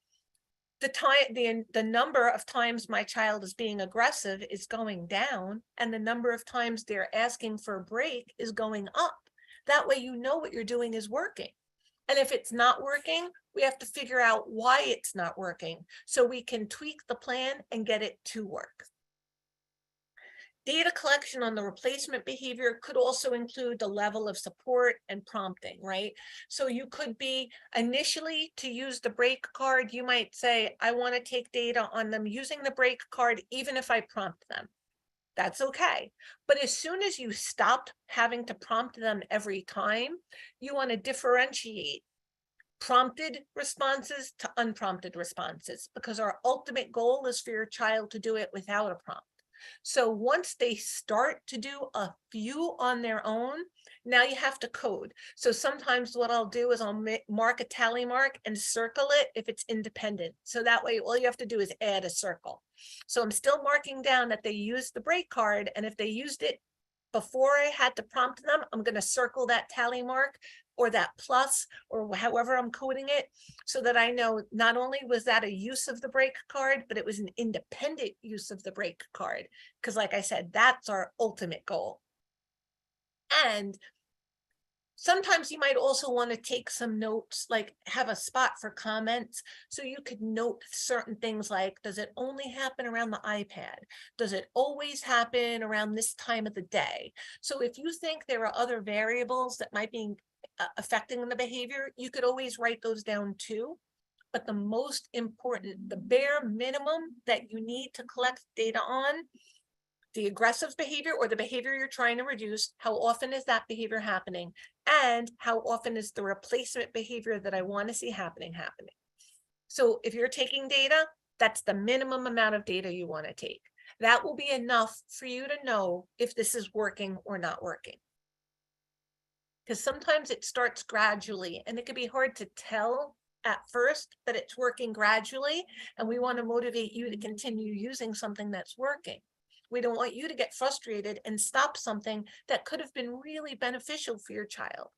the number of times my child is being aggressive is going down and the number of times they're asking for a break is going up. That way you know what you're doing is working. And if it's not working, we have to figure out why it's not working so we can tweak the plan and get it to work. Data collection on the replacement behavior could also include the level of support and prompting, right? So you could be initially to use the break card, you might say, I want to take data on them using the break card, even if I prompt them. That's okay. But as soon as you stop having to prompt them every time, you want to differentiate prompted responses to unprompted responses, because our ultimate goal is for your child to do it without a prompt. So once they start to do a few on their own, now you have to code. So sometimes what I'll do is I'll mark a tally mark and circle it if it's independent. So that way all you have to do is add a circle. So I'm still marking down that they used the break card, and if they used it before I had to prompt them, I'm going to circle that tally mark or that plus or however I'm coding it, so that I know not only was that a use of the break card, but it was an independent use of the break card. Because like I said, that's our ultimate goal. And sometimes you might also want to take some notes, like have a spot for comments. So you could note certain things like, does it only happen around the iPad? Does it always happen around this time of the day? So if you think there are other variables that might be affecting the behavior, you could always write those down too. But the most important, the bare minimum that you need to collect data on, the aggressive behavior or the behavior you're trying to reduce, how often is that behavior happening? and how often is the replacement behavior that I want to see happening. So if you're taking data, that's the minimum amount of data you want to take. That will be enough for you to know if this is working or not working. Because sometimes it starts gradually and it can be hard to tell at first that it's working gradually, and we want to motivate you to continue using something that's working. We don't want you to get frustrated and stop something that could have been really beneficial for your child.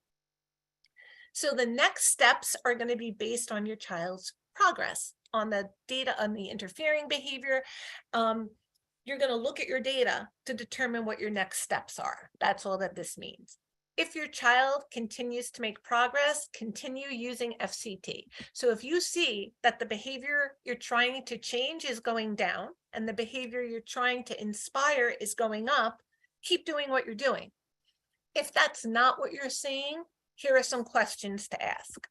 So the next steps are going to be based on your child's progress, on the data, on the interfering behavior. You're going to look at your data to determine what your next steps are. That's all that this means. If your child continues to make progress, continue using FCT. So if you see that the behavior you're trying to change is going down and the behavior you're trying to inspire is going up, keep doing what you're doing. If that's not what you're seeing, here are some questions to ask.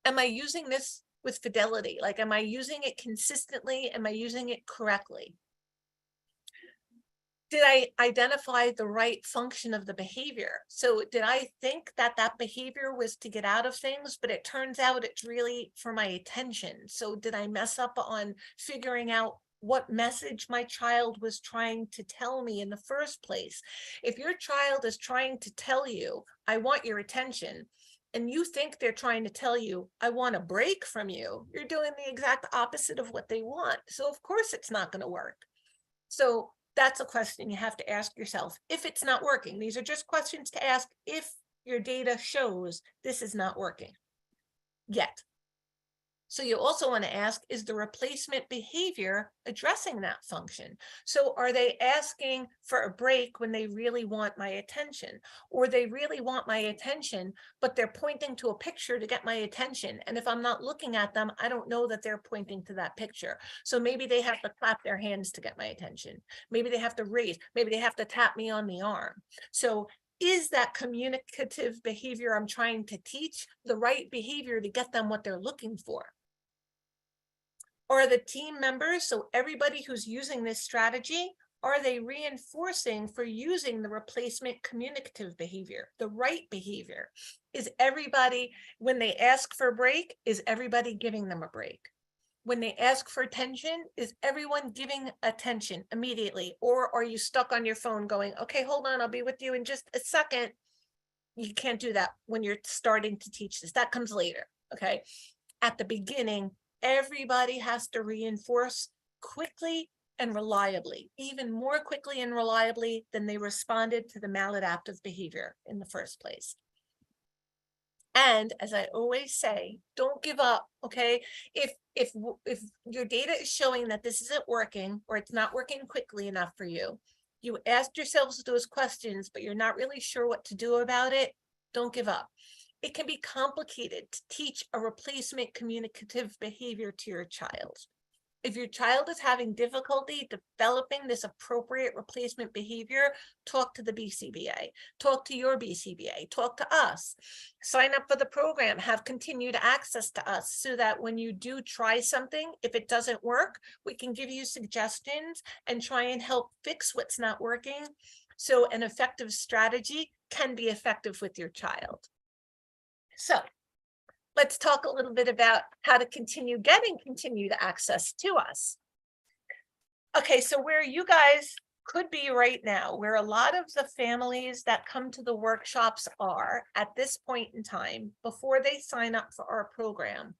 Am I using this with fidelity? Like, am I using it consistently? Am I using it correctly? Did I identify the right function of the behavior? So did I think that that behavior was to get out of things, but it turns out it's really for my attention? So did I mess up on figuring out what message my child was trying to tell me in the first place? If your child is trying to tell you, I want your attention, and you think they're trying to tell you, I want a break from you, you're doing the exact opposite of what they want. So of course it's not going to work. So that's a question you have to ask yourself if it's not working. These are just questions to ask if your data shows this is not working yet. So you also want to ask, is the replacement behavior addressing that function? So are they asking for a break when they really want my attention? Or they really want my attention, but they're pointing to a picture to get my attention. And if I'm not looking at them, I don't know that they're pointing to that picture. So maybe they have to clap their hands to get my attention. Maybe they have to raise, maybe they have to tap me on the arm. So is that communicative behavior I'm trying to teach the right behavior to get them what they're looking for? Are the team members, so everybody who's using this strategy, are they reinforcing for using the replacement communicative behavior, the right behavior? Is everybody, when they ask for a break, is everybody giving them a break? When they ask for attention, is everyone giving attention immediately? Or are you stuck on your phone going, okay, hold on, I'll be with you in just a second. You can't do that when you're starting to teach this. That comes later, okay? At the beginning, everybody has to reinforce quickly and reliably, even more quickly and reliably than they responded to the maladaptive behavior in the first place. And as I always say, don't give up, okay? If your data is showing that this isn't working or it's not working quickly enough for you, you asked yourselves those questions, but you're not really sure what to do about it, don't give up. It can be complicated to teach a replacement communicative behavior to your child. If your child is having difficulty developing this appropriate replacement behavior, talk to the BCBA, talk to your BCBA, talk to us, sign up for the program, have continued access to us so that when you do try something, if it doesn't work, we can give you suggestions and try and help fix what's not working. So an effective strategy can be effective with your child. So let's talk a little bit about how to continue getting continued access to us. Okay, so where you guys could be right now, where a lot of the families that come to the workshops are at this point in time, before they sign up for our program,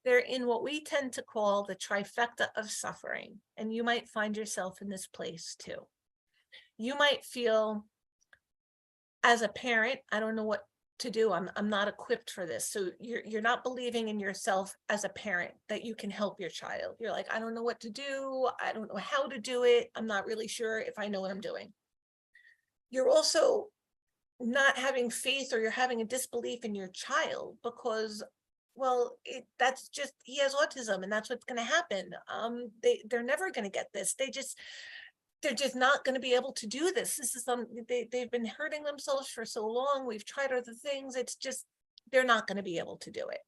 they're in what we tend to call the trifecta of suffering. And you might find yourself in this place too. You might feel, as a parent, I don't know what to do. I'm not equipped for this. So you're not believing in yourself as a parent that you can help your child. You're like, I don't know what to do. I don't know how to do it. I'm not really sure if I know what I'm doing. You're also not having faith, or you're having a disbelief in your child because, well, that's just, he has autism and that's what's going to happen. They're never going to get this. They're just not going to be able to do this. This is they've been hurting themselves for so long. We've tried other things. It's just, they're not going to be able to do it.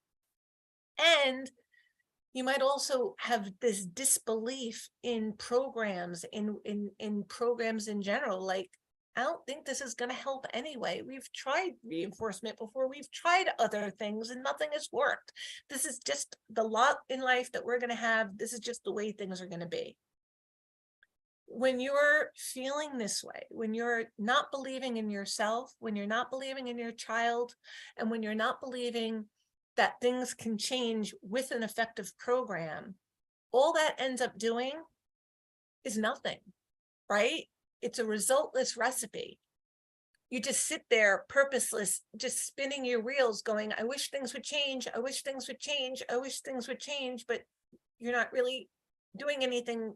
And you might also have this disbelief in programs, in programs in general, like I don't think this is going to help anyway. We've tried reinforcement before. We've tried other things and nothing has worked. This is just the lot in life that we're going to have. This is just the way things are going to be. When you're feeling this way, when you're not believing in yourself, when you're not believing in your child, and when you're not believing that things can change with an effective program, all that ends up doing is nothing, right? It's a resultless recipe. You just sit there purposeless, just spinning your wheels going, I wish things would change. I wish things would change. I wish things would change, but you're not really doing anything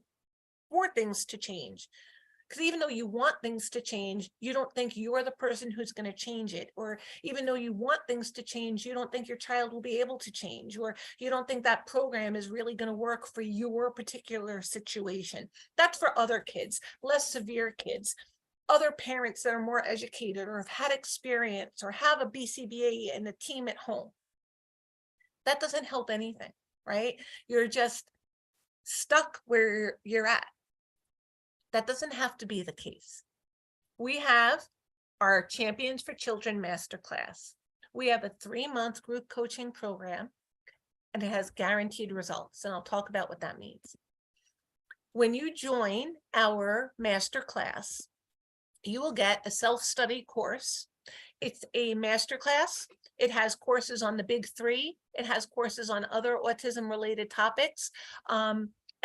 for things to change. Because even though you want things to change, you don't think you're the person who's going to change it. Or even though you want things to change, you don't think your child will be able to change. Or you don't think that program is really going to work for your particular situation. That's for other kids, less severe kids, other parents that are more educated or have had experience or have a BCBA and a team at home. That doesn't help anything, right? You're just stuck where you're at. That doesn't have to be the case. We have our Champions for Children Masterclass. We have a 3-month group coaching program, and it has guaranteed results. And I'll talk about what that means. When you join our masterclass, you will get a self-study course. It's a masterclass. It has courses on the big 3. It has courses on other autism-related topics.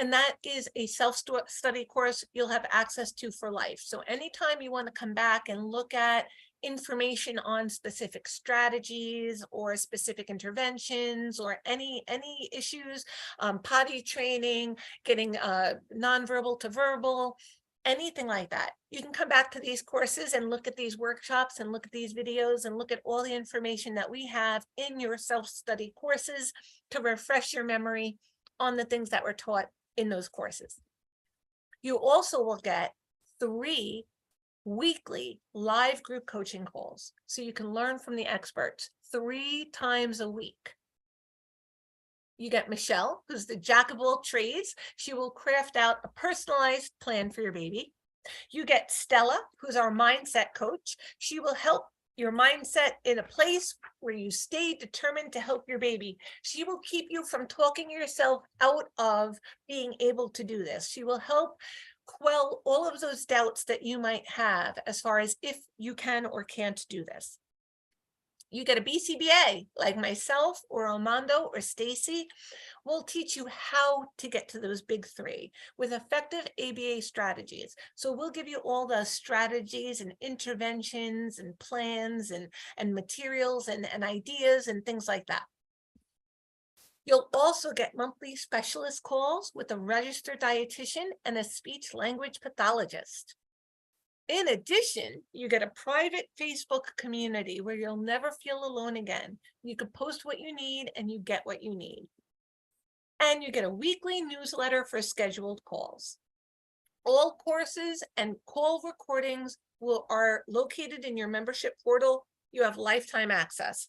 And that is a self-study course you'll have access to for life. So anytime you want to come back and look at information on specific strategies or specific interventions or any issues, potty training, getting nonverbal to verbal, anything like that, you can come back to these courses and look at these workshops and look at these videos and look at all the information that we have in your self-study courses to refresh your memory on the things that were taught in those courses. You also will get 3 weekly live group coaching calls, so you can learn from the experts 3 times a week. You get Michelle, who's the jack of all trades. She will craft out a personalized plan for your baby. You get Stella, who's our mindset coach. She will help your mindset in a place where you stay determined to help your baby. She will keep you from talking yourself out of being able to do this. She will help quell all of those doubts that you might have as far as if you can or can't do this. You get a BCBA like myself or Armando or Stacy. We'll teach you how to get to those big 3 with effective ABA strategies. So we'll give you all the strategies and interventions and plans and materials and ideas and things like that. You'll also get monthly specialist calls with a registered dietitian and a speech language pathologist. In addition, you get a private Facebook community where you'll never feel alone again. You can post what you need and you get what you need. And you get a weekly newsletter for scheduled calls. All courses and call recordings are located in your membership portal. You have lifetime access.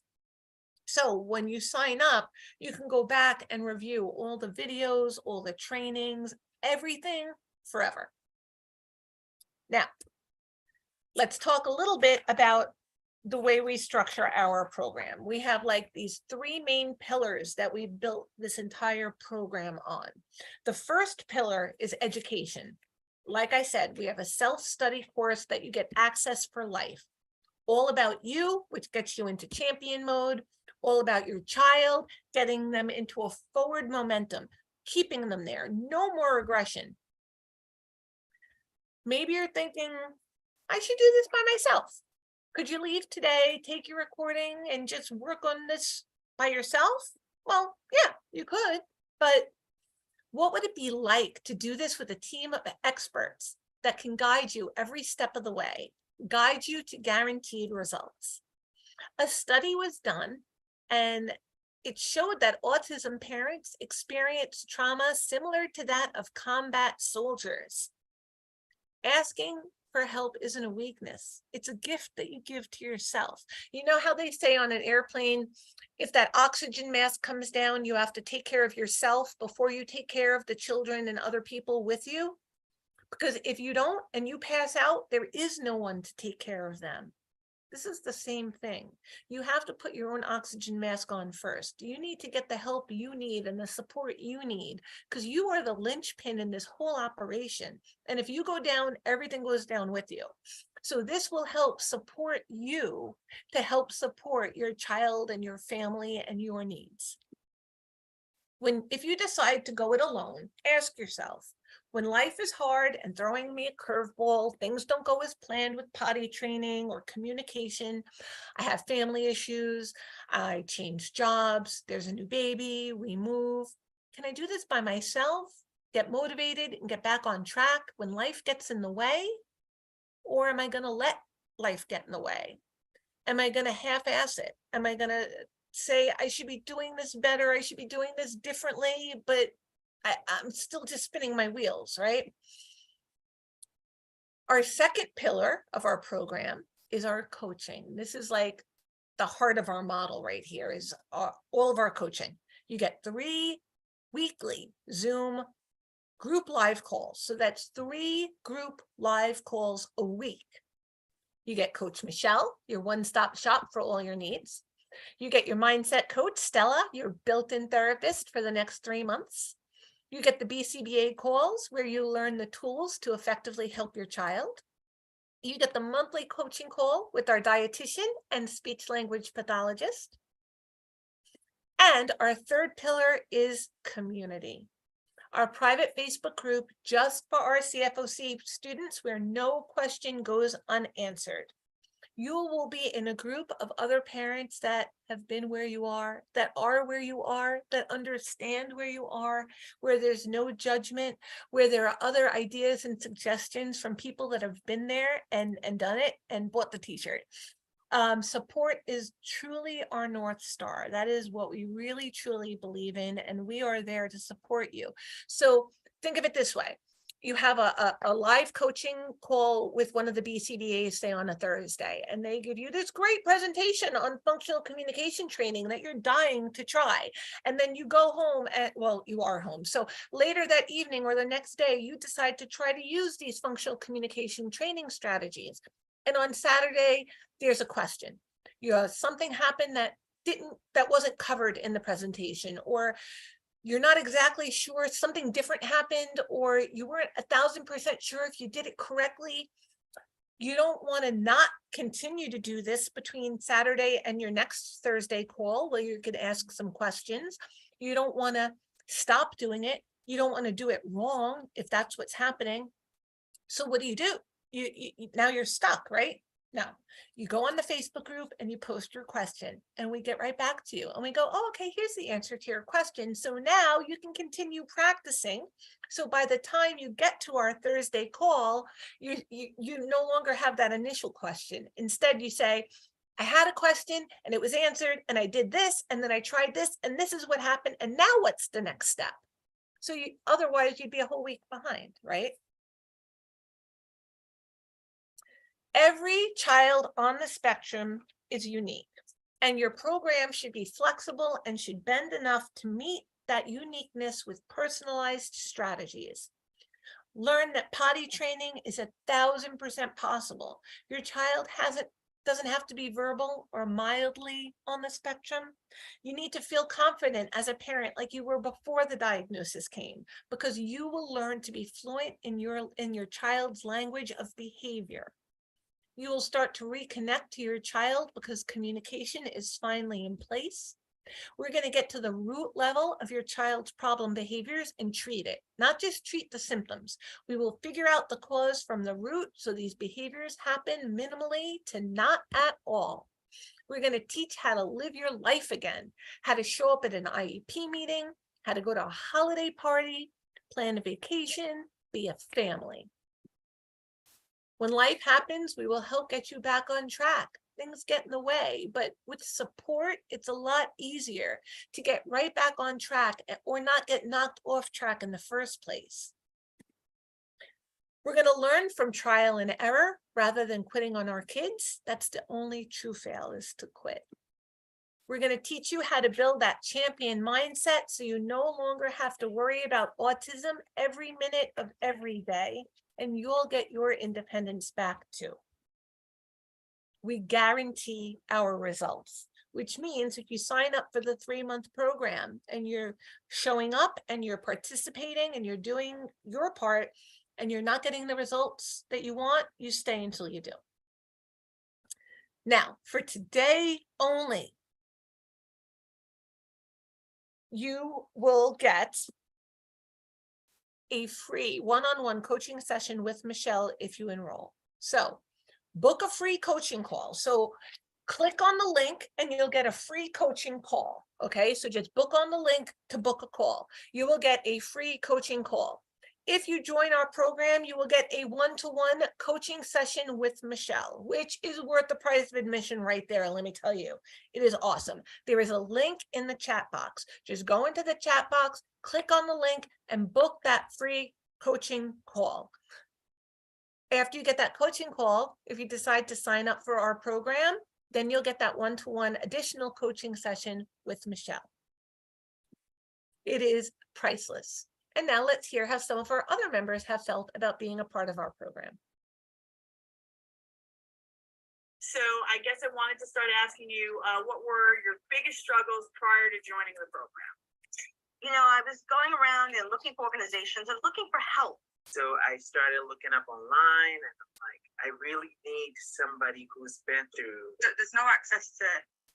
So when you sign up, you can go back and review all the videos, all the trainings, everything forever. Now, let's talk a little bit about the way we structure our program. We have like these 3 main pillars that we built this entire program on. The first pillar is education. Like I said, we have a self-study course that you get access for life. All about you, which gets you into champion mode, all about your child, getting them into a forward momentum, keeping them there, no more aggression. Maybe you're thinking, I should do this by myself. Could you leave today, take your recording, and just work on this by yourself? Well, yeah, you could, but what would it be like to do this with a team of experts that can guide you every step of the way, guide you to guaranteed results? A study was done, and it showed that autism parents experience trauma similar to that of combat soldiers. Asking for help isn't a weakness. It's a gift that you give to yourself. You know how they say on an airplane, if that oxygen mask comes down, you have to take care of yourself before you take care of the children and other people with you? Because if you don't and you pass out, there is no one to take care of them. This is the same thing. You have to put your own oxygen mask on first. You need to get the help you need and the support you need, because you are the linchpin in this whole operation. And if you go down, everything goes down with you. So this will help support you to help support your child and your family and your needs. If you decide to go it alone, ask yourself, when life is hard and throwing me a curveball, things don't go as planned with potty training or communication, I have family issues, I change jobs, there's a new baby, we move. Can I do this by myself, get motivated and get back on track when life gets in the way? Or am I going to let life get in the way? Am I going to half-ass it? Am I going to say I should be doing this better, I should be doing this differently, but I'm still just spinning my wheels, right? Our second pillar of our program is our coaching. This is like the heart of our model right here, is all of our coaching. You get 3 weekly Zoom group live calls. So that's 3 group live calls a week. You get Coach Michelle, your one-stop shop for all your needs. You get your mindset coach, Stella, your built-in therapist for the next 3 months. You get the BCBA calls where you learn the tools to effectively help your child. You get the monthly coaching call with our dietitian and speech language pathologist. And our third pillar is community. Our private Facebook group just for our CFOC students where no question goes unanswered. You will be in a group of other parents that have been where you are, that are where you are, that understand where you are, where there's no judgment, where there are other ideas and suggestions from people that have been there and done it and bought the t-shirt. Support is truly our North Star. That is what we really, truly believe in, and we are there to support you. So think of it this way. You have a live coaching call with one of the BCBAs, say on a Thursday, and they give you this great presentation on functional communication training that you're dying to try. And then you go home well, you are home. So later that evening or the next day, you decide to try to use these functional communication training strategies. And on Saturday, there's a question. Something happened that wasn't covered in the presentation, or you're not exactly sure, something different happened, or you weren't 1000% sure if you did it correctly. You don't want to not continue to do this between Saturday and your next Thursday call where you could ask some questions. You don't want to stop doing it. You don't want to do it wrong if that's what's happening. So what do? Now you're stuck, right? Now you go on the Facebook group and you post your question and we get right back to you and we go, oh, okay, here's the answer to your question. So now you can continue practicing. So by the time you get to our Thursday call, you no longer have that initial question. Instead, you say, I had a question and it was answered and I did this and then I tried this and this is what happened. And now what's the next step? So otherwise you'd be a whole week behind, right? Every child on the spectrum is unique, and your program should be flexible and should bend enough to meet that uniqueness with personalized strategies. Learn that potty training is 1000% possible. Your child doesn't have to be verbal or mildly on the spectrum. You need to feel confident as a parent like you were before the diagnosis came, because you will learn to be fluent in your child's language of behavior. You will start to reconnect to your child because communication is finally in place. We're going to get to the root level of your child's problem behaviors and treat it, not just treat the symptoms. We will figure out the cause from the root so these behaviors happen minimally to not at all. We're going to teach how to live your life again, how to show up at an IEP meeting, how to go to a holiday party, plan a vacation, be a family. When life happens, we will help get you back on track. Things get in the way, but with support, it's a lot easier to get right back on track or not get knocked off track in the first place. We're going to learn from trial and error rather than quitting on our kids. That's the only true fail, is to quit. We're going to teach you how to build that champion mindset so you no longer have to worry about autism every minute of every day, and you'll get your independence back too. We guarantee our results, which means if you sign up for the 3-month program and you're showing up and you're participating and you're doing your part and you're not getting the results that you want, you stay until you do. Now, for today only, you will get a free one-on-one coaching session with Michelle if you enroll. So book a free coaching call. So click on the link and you'll get a free coaching call. Okay, so just book on the link to book a call. You will get a free coaching call. If you join our program, you will get a one-to-one coaching session with Michelle, which is worth the price of admission right there. Let me tell you, it is awesome. There is a link in the chat box. Just go into the chat box, click on the link, and book that free coaching call. After you get that coaching call, if you decide to sign up for our program, then you'll get that one-to-one additional coaching session with Michelle. It is priceless. And now let's hear how some of our other members have felt about being a part of our program. So I guess I wanted to start asking you, what were your biggest struggles prior to joining the program? You know, I was going around and looking for organizations and looking for help. So I started looking up online and I'm like, I really need somebody who's been through. There's no access to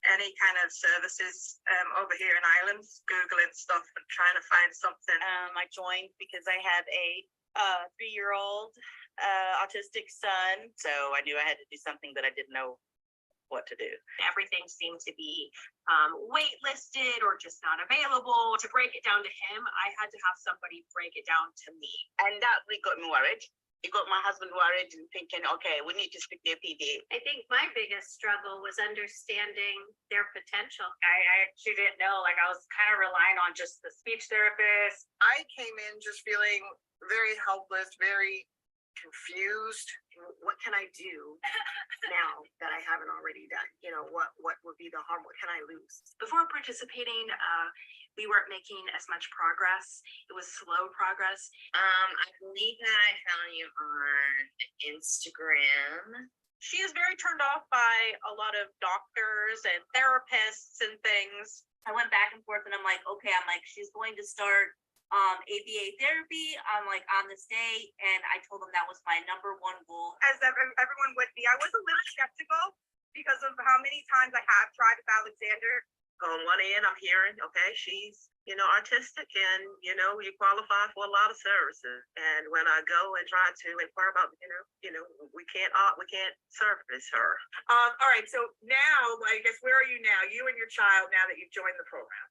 any kind of services over here in Ireland. Googling stuff and trying to find something. I joined because I have a 3-year-old autistic son, so I knew I had to do something that I didn't know what to do. Everything seemed to be waitlisted or just not available. To break it down to him, I had to have somebody break it down to me. And that really got me worried. It got my husband worried and thinking, okay, we need to speak to a PD. I think my biggest struggle was understanding their potential. I actually didn't know, like I was kind of relying on just the speech therapist. I came in just feeling very helpless, very confused. What can I do now that I haven't already done? You know, what would be the harm? What can I lose? Before participating, we weren't making as much progress. It was slow progress. I believe that I found you on Instagram. She is very turned off by a lot of doctors and therapists and things. I went back and forth and I'm like, okay, she's going to start ABA therapy on this day, and I told them that was my #1 goal. As everyone would be, I was a little skeptical because of how many times I have tried with Alexander. On one end, I'm hearing, okay, she's, artistic and, you qualify for a lot of services. And when I go and try to inquire about, we can't service her. All right, so now, I guess, where are you now? You and your child, now that you've joined the program?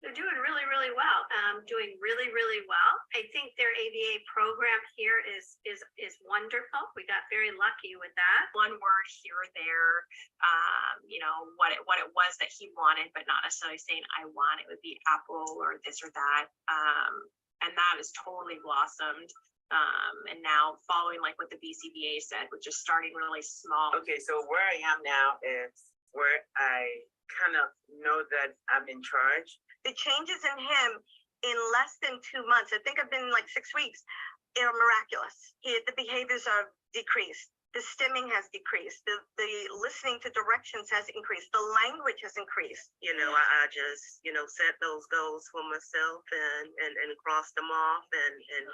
They're doing really, really well. Doing really, really well. I think their ABA program here is wonderful. We got very lucky with that. One word here or there, what it was that he wanted, but not necessarily saying I want. It would be apple or this or that, and that has totally blossomed. And now following like what the BCBA said, which is starting really small. Okay, so where I am now is where I kind of know that I'm in charge. The changes in him in less than 2 months, I think I've been like 6 weeks, are miraculous. The behaviors are decreased. The stimming has decreased. The listening to directions has increased. The language has increased. I just, set those goals for myself and cross them off and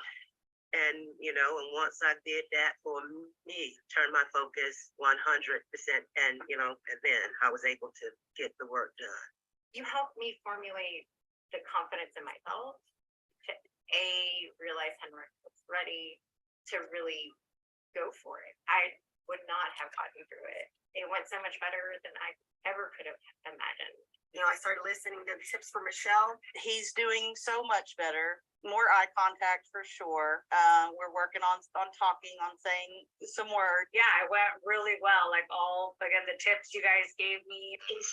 once I did that for me, turn my focus 100% and then I was able to get the work done. You helped me formulate the confidence in myself to realize Henrik was ready to really go for it. I would not have gotten through it. It went so much better than I ever could have imagined. I started listening to the tips for Michelle. He's doing so much better. More eye contact for sure. We're working on talking, on saying some words. Yeah, it went really well. Again, the tips you guys gave me. It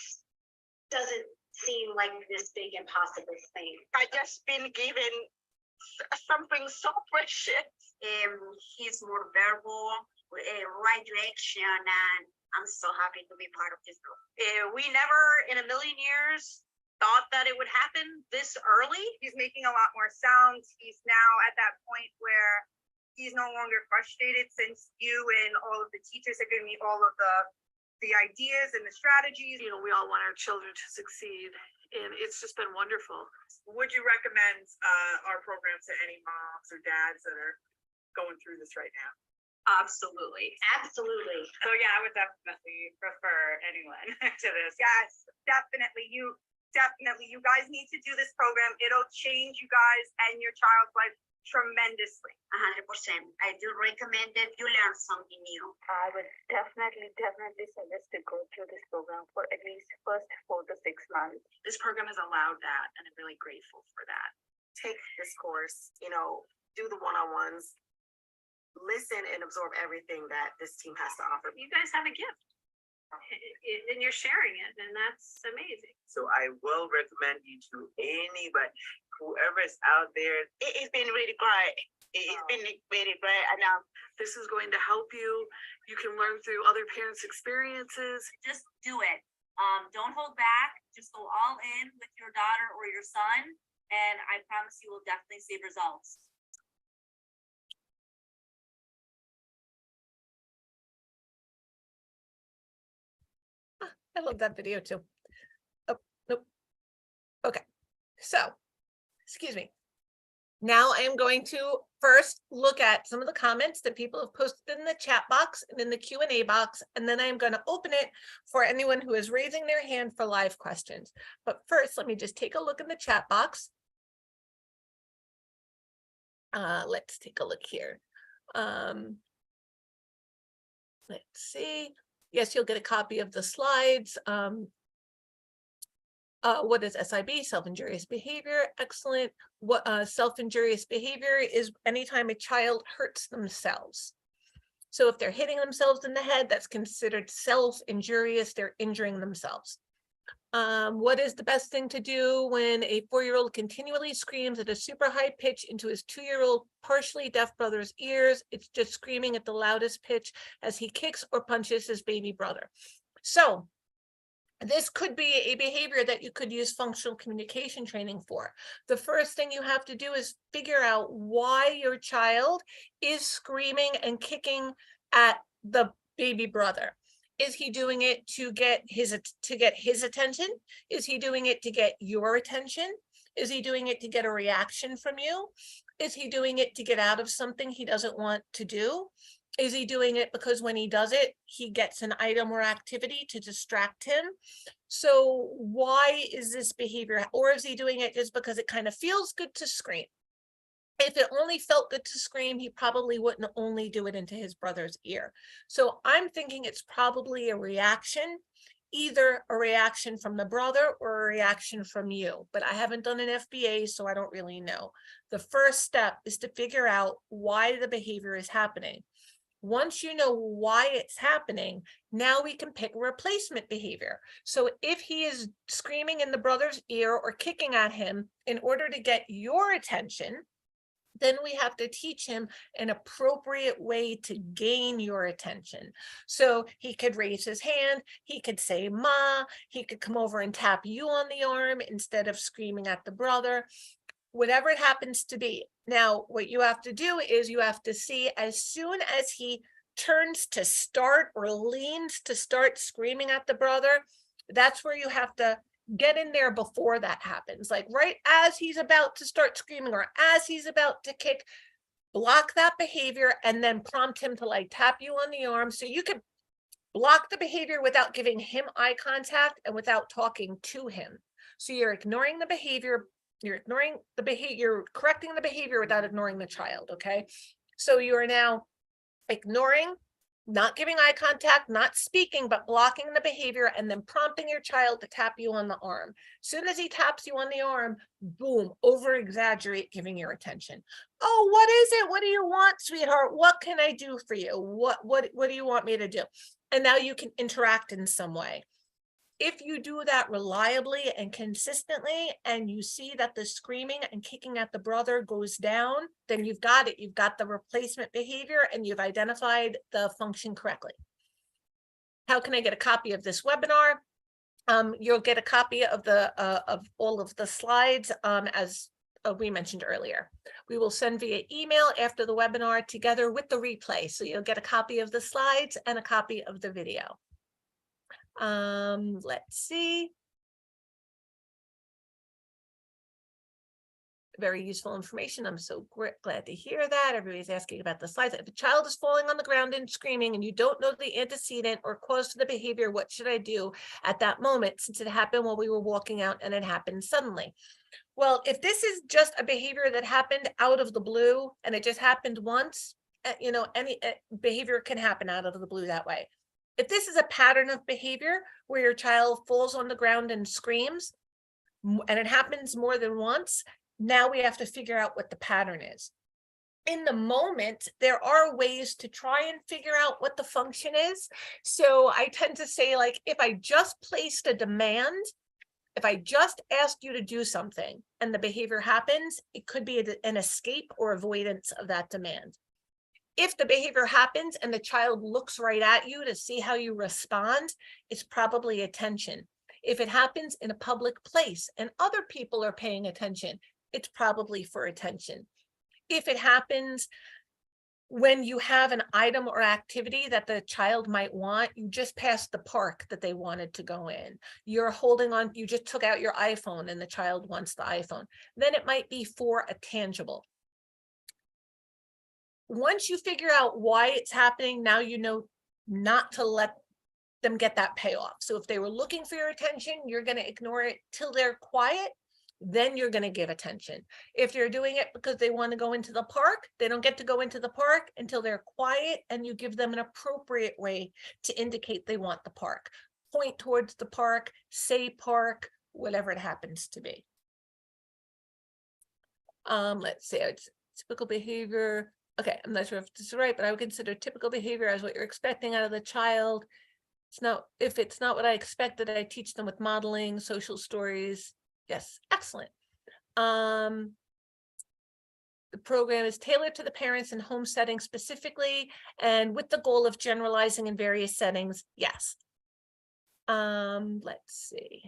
doesn't seem like this big impossible thing. I just been given something so precious. He's more verbal, right direction, and I'm so happy to be part of this group. We never in a million years thought that it would happen this early. He's making a lot more sounds. He's now at that point where he's no longer frustrated, since you and all of the teachers are giving me all of the ideas and the strategies. You know, we all want our children to succeed, and it's just been wonderful. Would you recommend our program to any moms or dads that are going through this right now? Absolutely. Absolutely. So yeah, I would definitely prefer anyone to this. Yes, definitely. You guys need to do this program. It'll change you guys and your child's life tremendously. 100%. I do recommend it. You learn something new. I would definitely suggest to go through this program for at least first 4 to 6 months. This program has allowed that, and I'm really grateful for that. Take this course, you know, do the one-on-ones, listen and absorb everything that this team has to offer. You guys have a gift. And you're sharing it, and that's amazing. So I will recommend you to anybody, whoever is out there. It's been really great. It's been really great. And This is going to help you. You can learn through other parents' experiences. Just do it. Don't hold back. Just go all in with your daughter or your son, and I promise you will definitely see results. I love that video too. Oh, nope. Okay, so, excuse me. Now I am going to first look at some of the comments that people have posted in the chat box and in the Q&A box, and then I'm going to open it for anyone who is raising their hand for live questions. But first, let me just take a look in the chat box. Let's take a look here. Let's see. Yes, you'll get a copy of the slides. What is SIB? Self-injurious behavior. Excellent. What self-injurious behavior is anytime a child hurts themselves. So if they're hitting themselves in the head, that's considered self-injurious. They're injuring themselves. What is the best thing to do when a 4-year-old continually screams at a super high pitch into his 2-year-old partially deaf brother's ears? It's just screaming at the loudest pitch as he kicks or punches his baby brother. So this could be a behavior that you could use functional communication training for. The first thing you have to do is figure out why your child is screaming and kicking at the baby brother. Is he doing it to get his attention? Is he doing it to get your attention? Is he doing it to get a reaction from you? Is he doing it to get out of something he doesn't want to do? Is he doing it because when he does it, he gets an item or activity to distract him? So why is this behavior, or is he doing it just because it kind of feels good to scream? If it only felt good to scream, he probably wouldn't only do it into his brother's ear. So I'm thinking it's probably a reaction, either a reaction from the brother or a reaction from you. But I haven't done an FBA, so I don't really know. The first step is to figure out why the behavior is happening. Once you know why it's happening, now we can pick a replacement behavior. So if he is screaming in the brother's ear or kicking at him in order to get your attention, then we have to teach him an appropriate way to gain your attention. So he could raise his hand, he could say ma, he could come over and tap you on the arm instead of screaming at the brother, whatever it happens to be. Now, what you have to do is you have to see as soon as he turns to start or leans to start screaming at the brother, that's where you have to get in there before that happens. Like right as he's about to start screaming or as he's about to kick, block that behavior and then prompt him to like tap you on the arm. So you could block the behavior without giving him eye contact and without talking to him. So you're ignoring the behavior, you're correcting the behavior without ignoring the child, okay? So you are now ignoring, not giving eye contact, not speaking, but blocking the behavior and then prompting your child to tap you on the arm. As soon as he taps you on the arm, boom, over exaggerate giving your attention. Oh, what is it? What do you want, sweetheart? What can I do for you? What do you want me to do? And now you can interact in some way. If you do that reliably and consistently, and you see that the screaming and kicking at the brother goes down, then you've got it. You've got the replacement behavior and you've identified the function correctly. How can I get a copy of this webinar? You'll get a copy of all of the slides as we mentioned earlier. We will send via email after the webinar together with the replay. So you'll get a copy of the slides and a copy of the video. Let's see. Very useful information. I'm so glad to hear that. Everybody's asking about the slides. If a child is falling on the ground and screaming and you don't know the antecedent or cause to the behavior, what should I do at that moment, since it happened while we were walking out and it happened suddenly? Well, if this is just a behavior that happened out of the blue and it just happened once, you know, any behavior can happen out of the blue that way. If this is a pattern of behavior where your child falls on the ground and screams, and it happens more than once, now we have to figure out what the pattern is. In the moment, there are ways to try and figure out what the function is. So I tend to say, like, if I just placed a demand, if I just asked you to do something and the behavior happens, it could be an escape or avoidance of that demand. If the behavior happens and the child looks right at you to see how you respond, it's probably attention. If it happens in a public place and other people are paying attention, it's probably for attention. If it happens when you have an item or activity that the child might want, you just passed the park that they wanted to go in. You're holding on, you just took out your iPhone and the child wants the iPhone. Then it might be for a tangible. Once you figure out why it's happening, now you know not to let them get that payoff. So if they were looking for your attention, you're going to ignore it till they're quiet. Then you're going to give attention. If you're doing it because they want to go into the park, they don't get to go into the park until they're quiet, and you give them an appropriate way to indicate they want the park. Point towards the park, say park, whatever it happens to be. Let's say it's typical behavior. Okay, I'm not sure if this is right, but I would consider typical behavior as what you're expecting out of the child. It's not, if it's not what I expected, I teach them with modeling, social stories. Yes, excellent. The program is tailored to the parents in home settings specifically, and with the goal of generalizing in various settings. Yes. Let's see.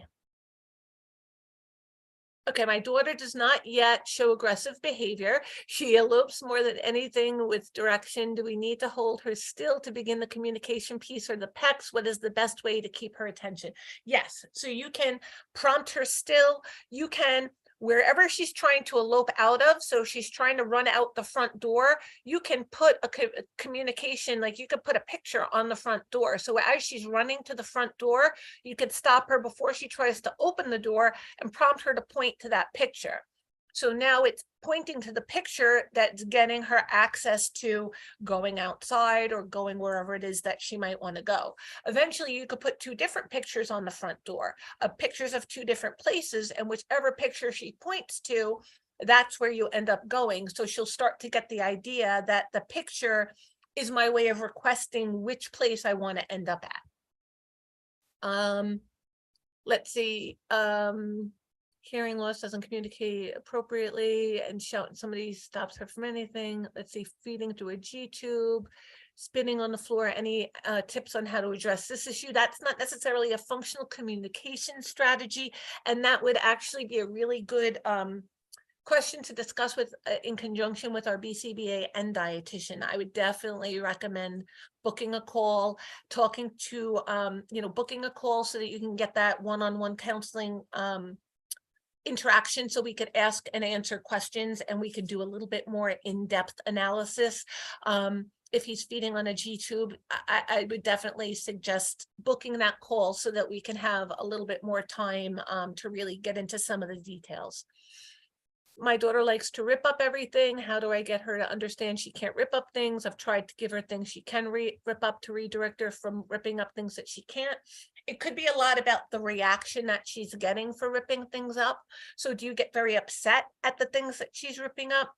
Okay, my daughter does not yet show aggressive behavior. She elopes more than anything with direction. Do we need to hold her still to begin the communication piece or the PECs? What is the best way to keep her attention? Yes, so you can prompt her still. You can, wherever she's trying to elope out of, so she's trying to run out the front door, you can put a communication, like you could put a picture on the front door. So as she's running to the front door, you could stop her before she tries to open the door and prompt her to point to that picture. So now it's pointing to the picture that's getting her access to going outside or going wherever it is that she might want to go. Eventually, you could put two different pictures on the front door, pictures of two different places, and whichever picture she points to, that's where you end up going. So she'll start to get the idea that the picture is my way of requesting which place I want to end up at. Let's see. Hearing loss, doesn't communicate appropriately, and somebody stops her from anything. Let's see, feeding through a G-tube, spitting on the floor. Any tips on how to address this issue? That's not necessarily a functional communication strategy, and that would actually be a really good question to discuss with in conjunction with our BCBA and dietitian. I would definitely recommend booking a call, talking to booking a call so that you can get that one-on-one counseling interaction, so we could ask and answer questions and we could do a little bit more in-depth analysis. If he's feeding on a G-tube, I would definitely suggest booking that call so that we can have a little bit more time to really get into some of the details. My daughter likes to rip up everything. How do I get her to understand she can't rip up things? I've tried to give her things she can rip up to redirect her from ripping up things that she can't. It could be a lot about the reaction that she's getting for ripping things up. So do you get very upset at the things that she's ripping up?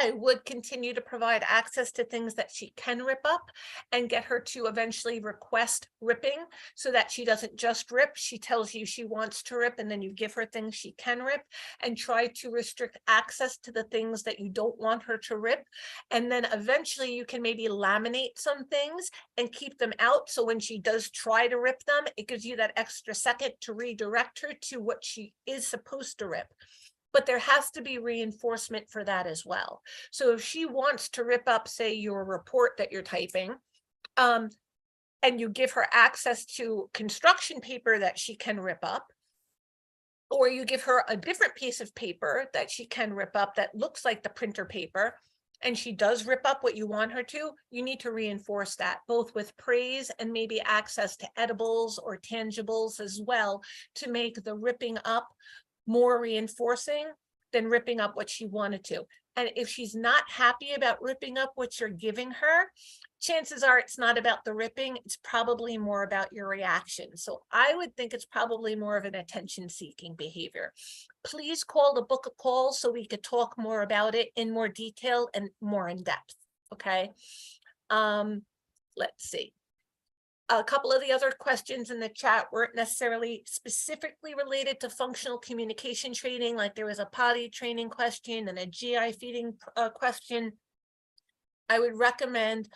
I would continue to provide access to things that she can rip up and get her to eventually request ripping so that she doesn't just rip. She tells you she wants to rip and then you give her things she can rip, and try to restrict access to the things that you don't want her to rip. And then eventually you can maybe laminate some things and keep them out. So when she does try to rip them, it gives you that extra second to redirect her to what she is supposed to rip. But there has to be reinforcement for that as well. So if she wants to rip up, say, your report that you're typing, and you give her access to construction paper that she can rip up, or you give her a different piece of paper that she can rip up that looks like the printer paper, and she does rip up what you want her to, you need to reinforce that, both with praise and maybe access to edibles or tangibles as well, to make the ripping up more reinforcing than ripping up what she wanted to. And if she's not happy about ripping up what you're giving her, chances are it's not about the ripping, it's probably more about your reaction. So I would think it's probably more of an attention-seeking behavior. Please call the book a call so we could talk more about it in more detail and more in depth, okay? Let's see. A couple of the other questions in the chat weren't necessarily specifically related to functional communication training, like there was a potty training question and a GI feeding question. I would recommend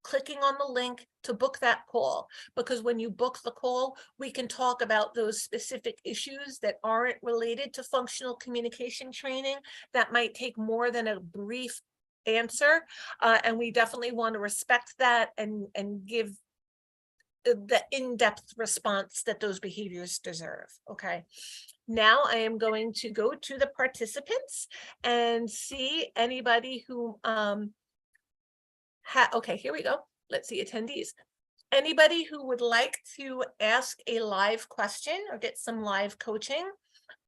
clicking on the link to book that call, because when you book the call, we can talk about those specific issues that aren't related to functional communication training that might take more than a brief answer. And we definitely want to respect that and give the in-depth response that those behaviors deserve. Okay, now I am going to go to the participants and see anybody who okay, here we go. Let's see, attendees. Anybody who would like to ask a live question or get some live coaching,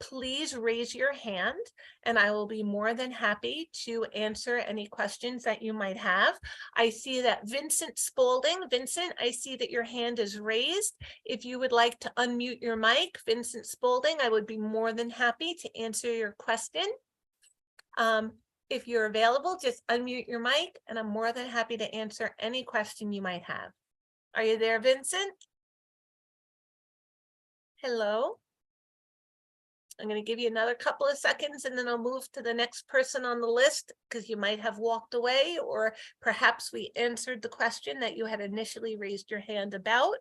please raise your hand and I will be more than happy to answer any questions that you might have. I see that Vincent Spaulding. Vincent, I see that your hand is raised. If you would like to unmute your mic, Vincent Spaulding, I would be more than happy to answer your question. If you're available, just unmute your mic and I'm more than happy to answer any question you might have. Are you there, Vincent? Hello? I'm going to give you another couple of seconds and then I'll move to the next person on the list because you might have walked away, or perhaps we answered the question that you had initially raised your hand about.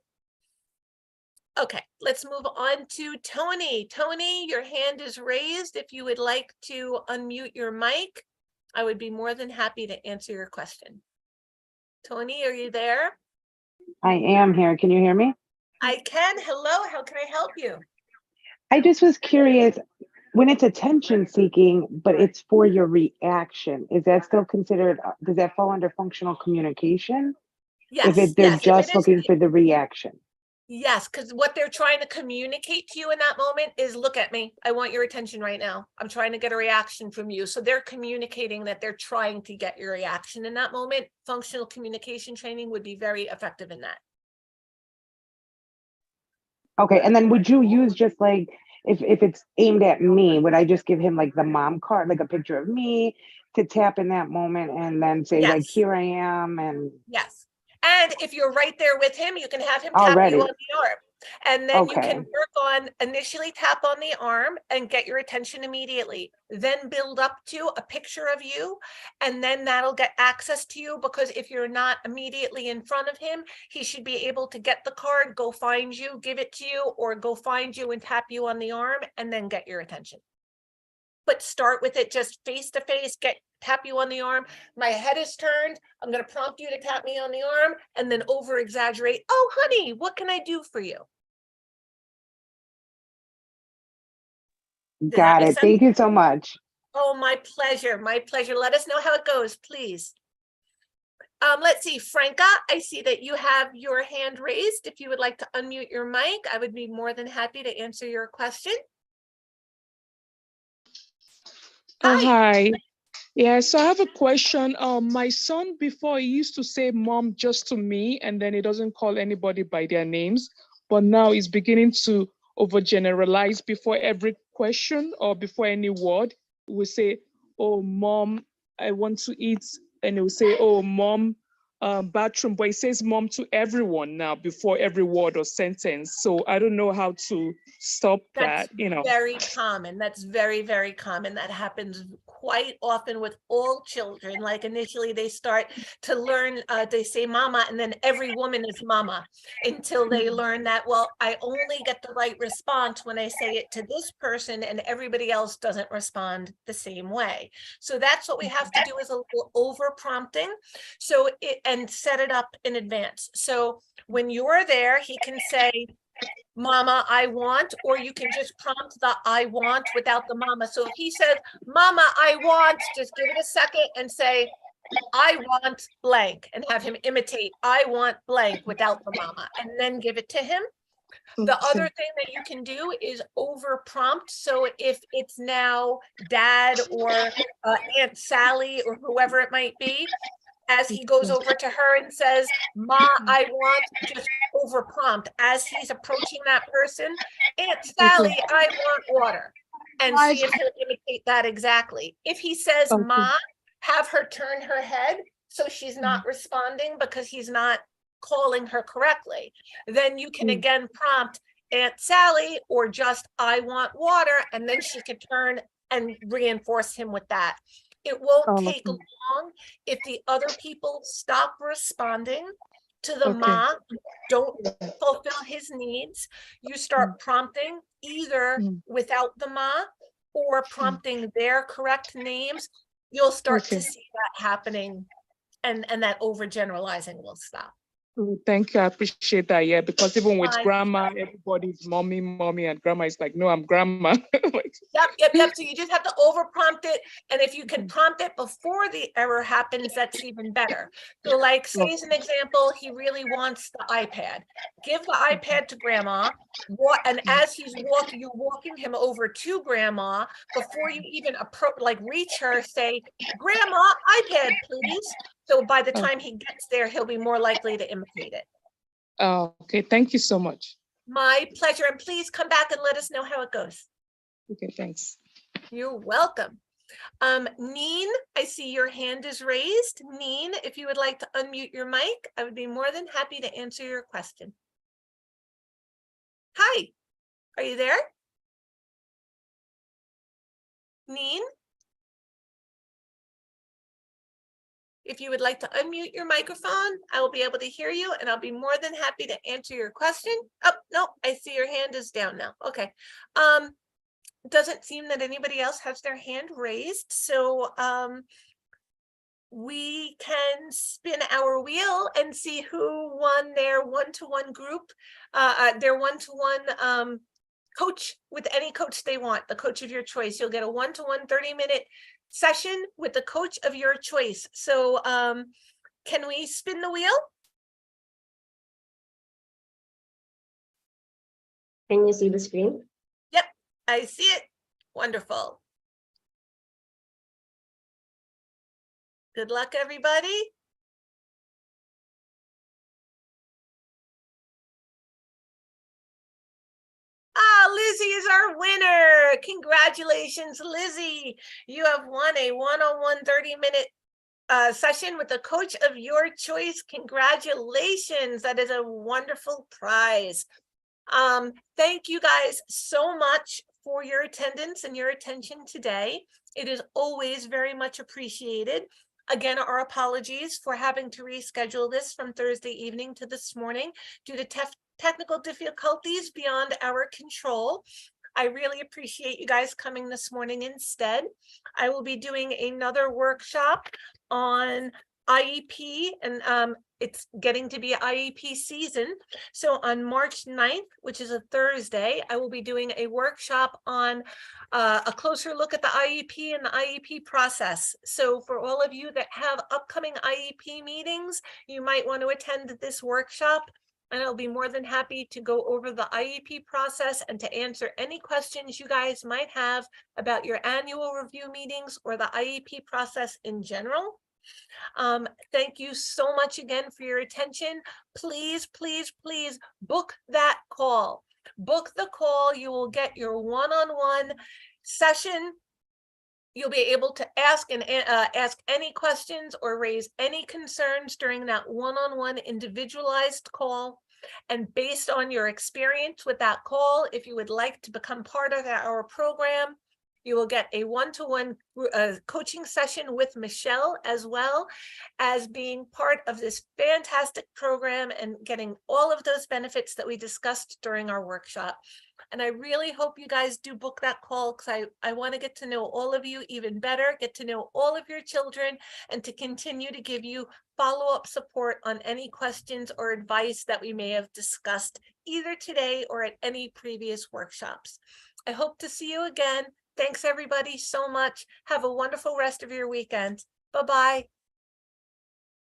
Okay, let's move on to Tony. Tony, your hand is raised. If you would like to unmute your mic, I would be more than happy to answer your question. Tony, are you there? I am here. Can you hear me? I can. Hello, how can I help you? I just was curious, when it's attention seeking, but it's for your reaction, is that still considered, does that fall under functional communication? Yes, They're yes, just looking for the reaction. Yes, because what they're trying to communicate to you in that moment is, look at me. I want your attention right now. I'm trying to get a reaction from you. So they're communicating that they're trying to get your reaction in that moment. Functional communication training would be very effective in that. Okay, and then would you use just like, if it's aimed at me, would I just give him like the mom card, like a picture of me to tap in that moment and then say like, here I am? And yes. And if you're right there with him, you can have him tap already you on the arm. And then you can Okay. work on initially tap on the arm and get your attention immediately. Then build up to a picture of you. And then that'll get access to you, because if you're not immediately in front of him, he should be able to get the card, go find you, give it to you, or go find you and tap you on the arm and then get your attention. But start with it just face to face, tap you on the arm. My head is turned. I'm going to prompt you to tap me on the arm and then over exaggerate. Oh, honey, what can I do for you? Got it. Thank you so much. Oh, my pleasure. My pleasure. Let us know how it goes, please. Let's see, Franca, I see that you have your hand raised. If you would like to unmute your mic, I would be more than happy to answer your question. Hi. Yeah, so I have a question. My son, before, he used to say mom just to me, and then he doesn't call anybody by their names. But now he's beginning to overgeneralize before every question or before any word. We say, oh, mom, I want to eat, and it will say, oh, mom, bathroom, but it says mom to everyone now before every word or sentence. So I don't know how to stop That's that, you know. very common. That's very, very common. That happens quite often with all children. Like initially they start to learn, they say mama, and then every woman is mama until they learn that, well, I only get the right response when I say it to this person and everybody else doesn't respond the same way. So that's what we have to do, is a little over prompting. So and set it up in advance. So when you're there, he can say, mama, I want, or you can just prompt the I want without the mama. So if he says, mama, I want, just give it a second and say, I want blank, and have him imitate, I want blank without the mama, and then give it to him. The other thing that you can do is over prompt. So if it's now dad or Aunt Sally or whoever it might be, as he goes over to her and says, ma, I want, just over prompt as he's approaching that person, Aunt Sally, I want water, and see if he'll imitate that exactly. If he says ma, have her turn her head so she's not responding because he's not calling her correctly. Then you can again prompt Aunt Sally, or just I want water, and then she can turn and reinforce him with that. It won't take long if the other people stop responding to the ma, don't fulfill his needs. You start prompting either without the ma or prompting their correct names. You'll start to see that happening, and that overgeneralizing will stop. Thank you. I appreciate that. Yeah, because even with grandma, everybody's mommy, mommy, and grandma is like, no, I'm grandma. Yep. So you just have to over prompt it. And if you can prompt it before the error happens, that's even better. So like, say as an example, he really wants the iPad. Give the iPad to grandma. And as he's walking, you're walking him over to grandma. Before you even approach, like reach her, say, grandma, iPad, please. So by the time he gets there, he'll be more likely to imitate it. Okay, thank you so much. My pleasure. And please come back and let us know how it goes. Okay, thanks. You're welcome. Neen, I see your hand is raised. Neen, if you would like to unmute your mic, I would be more than happy to answer your question. Hi, are you there? Neen? If you would like to unmute your microphone, I will be able to hear you, and I'll be more than happy to answer your question. Oh, no, I see your hand is down now. Okay. Doesn't seem that anybody else has their hand raised. So we can spin our wheel and see who won their one-to-one group, their one-to-one coach with any coach they want, the coach of your choice. You'll get a one-to-one 30-minute session with the coach of your choice. So can we spin the wheel? Can you see the screen? Yep, I see it. Wonderful. Good luck, everybody. Lizzie is our winner. Congratulations, Lizzie. You have won a one-on-one 30-minute session with the coach of your choice. Congratulations. That is a wonderful prize. Thank you guys so much for your attendance and your attention today. It is always very much appreciated. Again, our apologies for having to reschedule this from Thursday evening to this morning due to technical difficulties beyond our control. I really appreciate you guys coming this morning instead. I will be doing another workshop on IEP, and it's getting to be IEP season. So on March 9th, which is a Thursday, I will be doing a workshop on a closer look at the IEP and the IEP process. So for all of you that have upcoming IEP meetings, you might want to attend this workshop, and I'll be more than happy to go over the IEP process and to answer any questions you guys might have about your annual review meetings or the IEP process in general. Thank you so much again for your attention. Please, please, please book that call. Book the call. You will get your one-on-one session You'll be able to ask ask any questions or raise any concerns during that one-on-one individualized call. And based on your experience with that call, if you would like to become part of our program, you will get a one-to-one coaching session with Michelle, as well as being part of this fantastic program and getting all of those benefits that we discussed during our workshop. And I really hope you guys do book that call, because I want to get to know all of you even better, get to know all of your children, and to continue to give you follow-up support on any questions or advice that we may have discussed either today or at any previous workshops. I hope to see you again. Thanks everybody so much. Have a wonderful rest of your weekend. Bye-bye.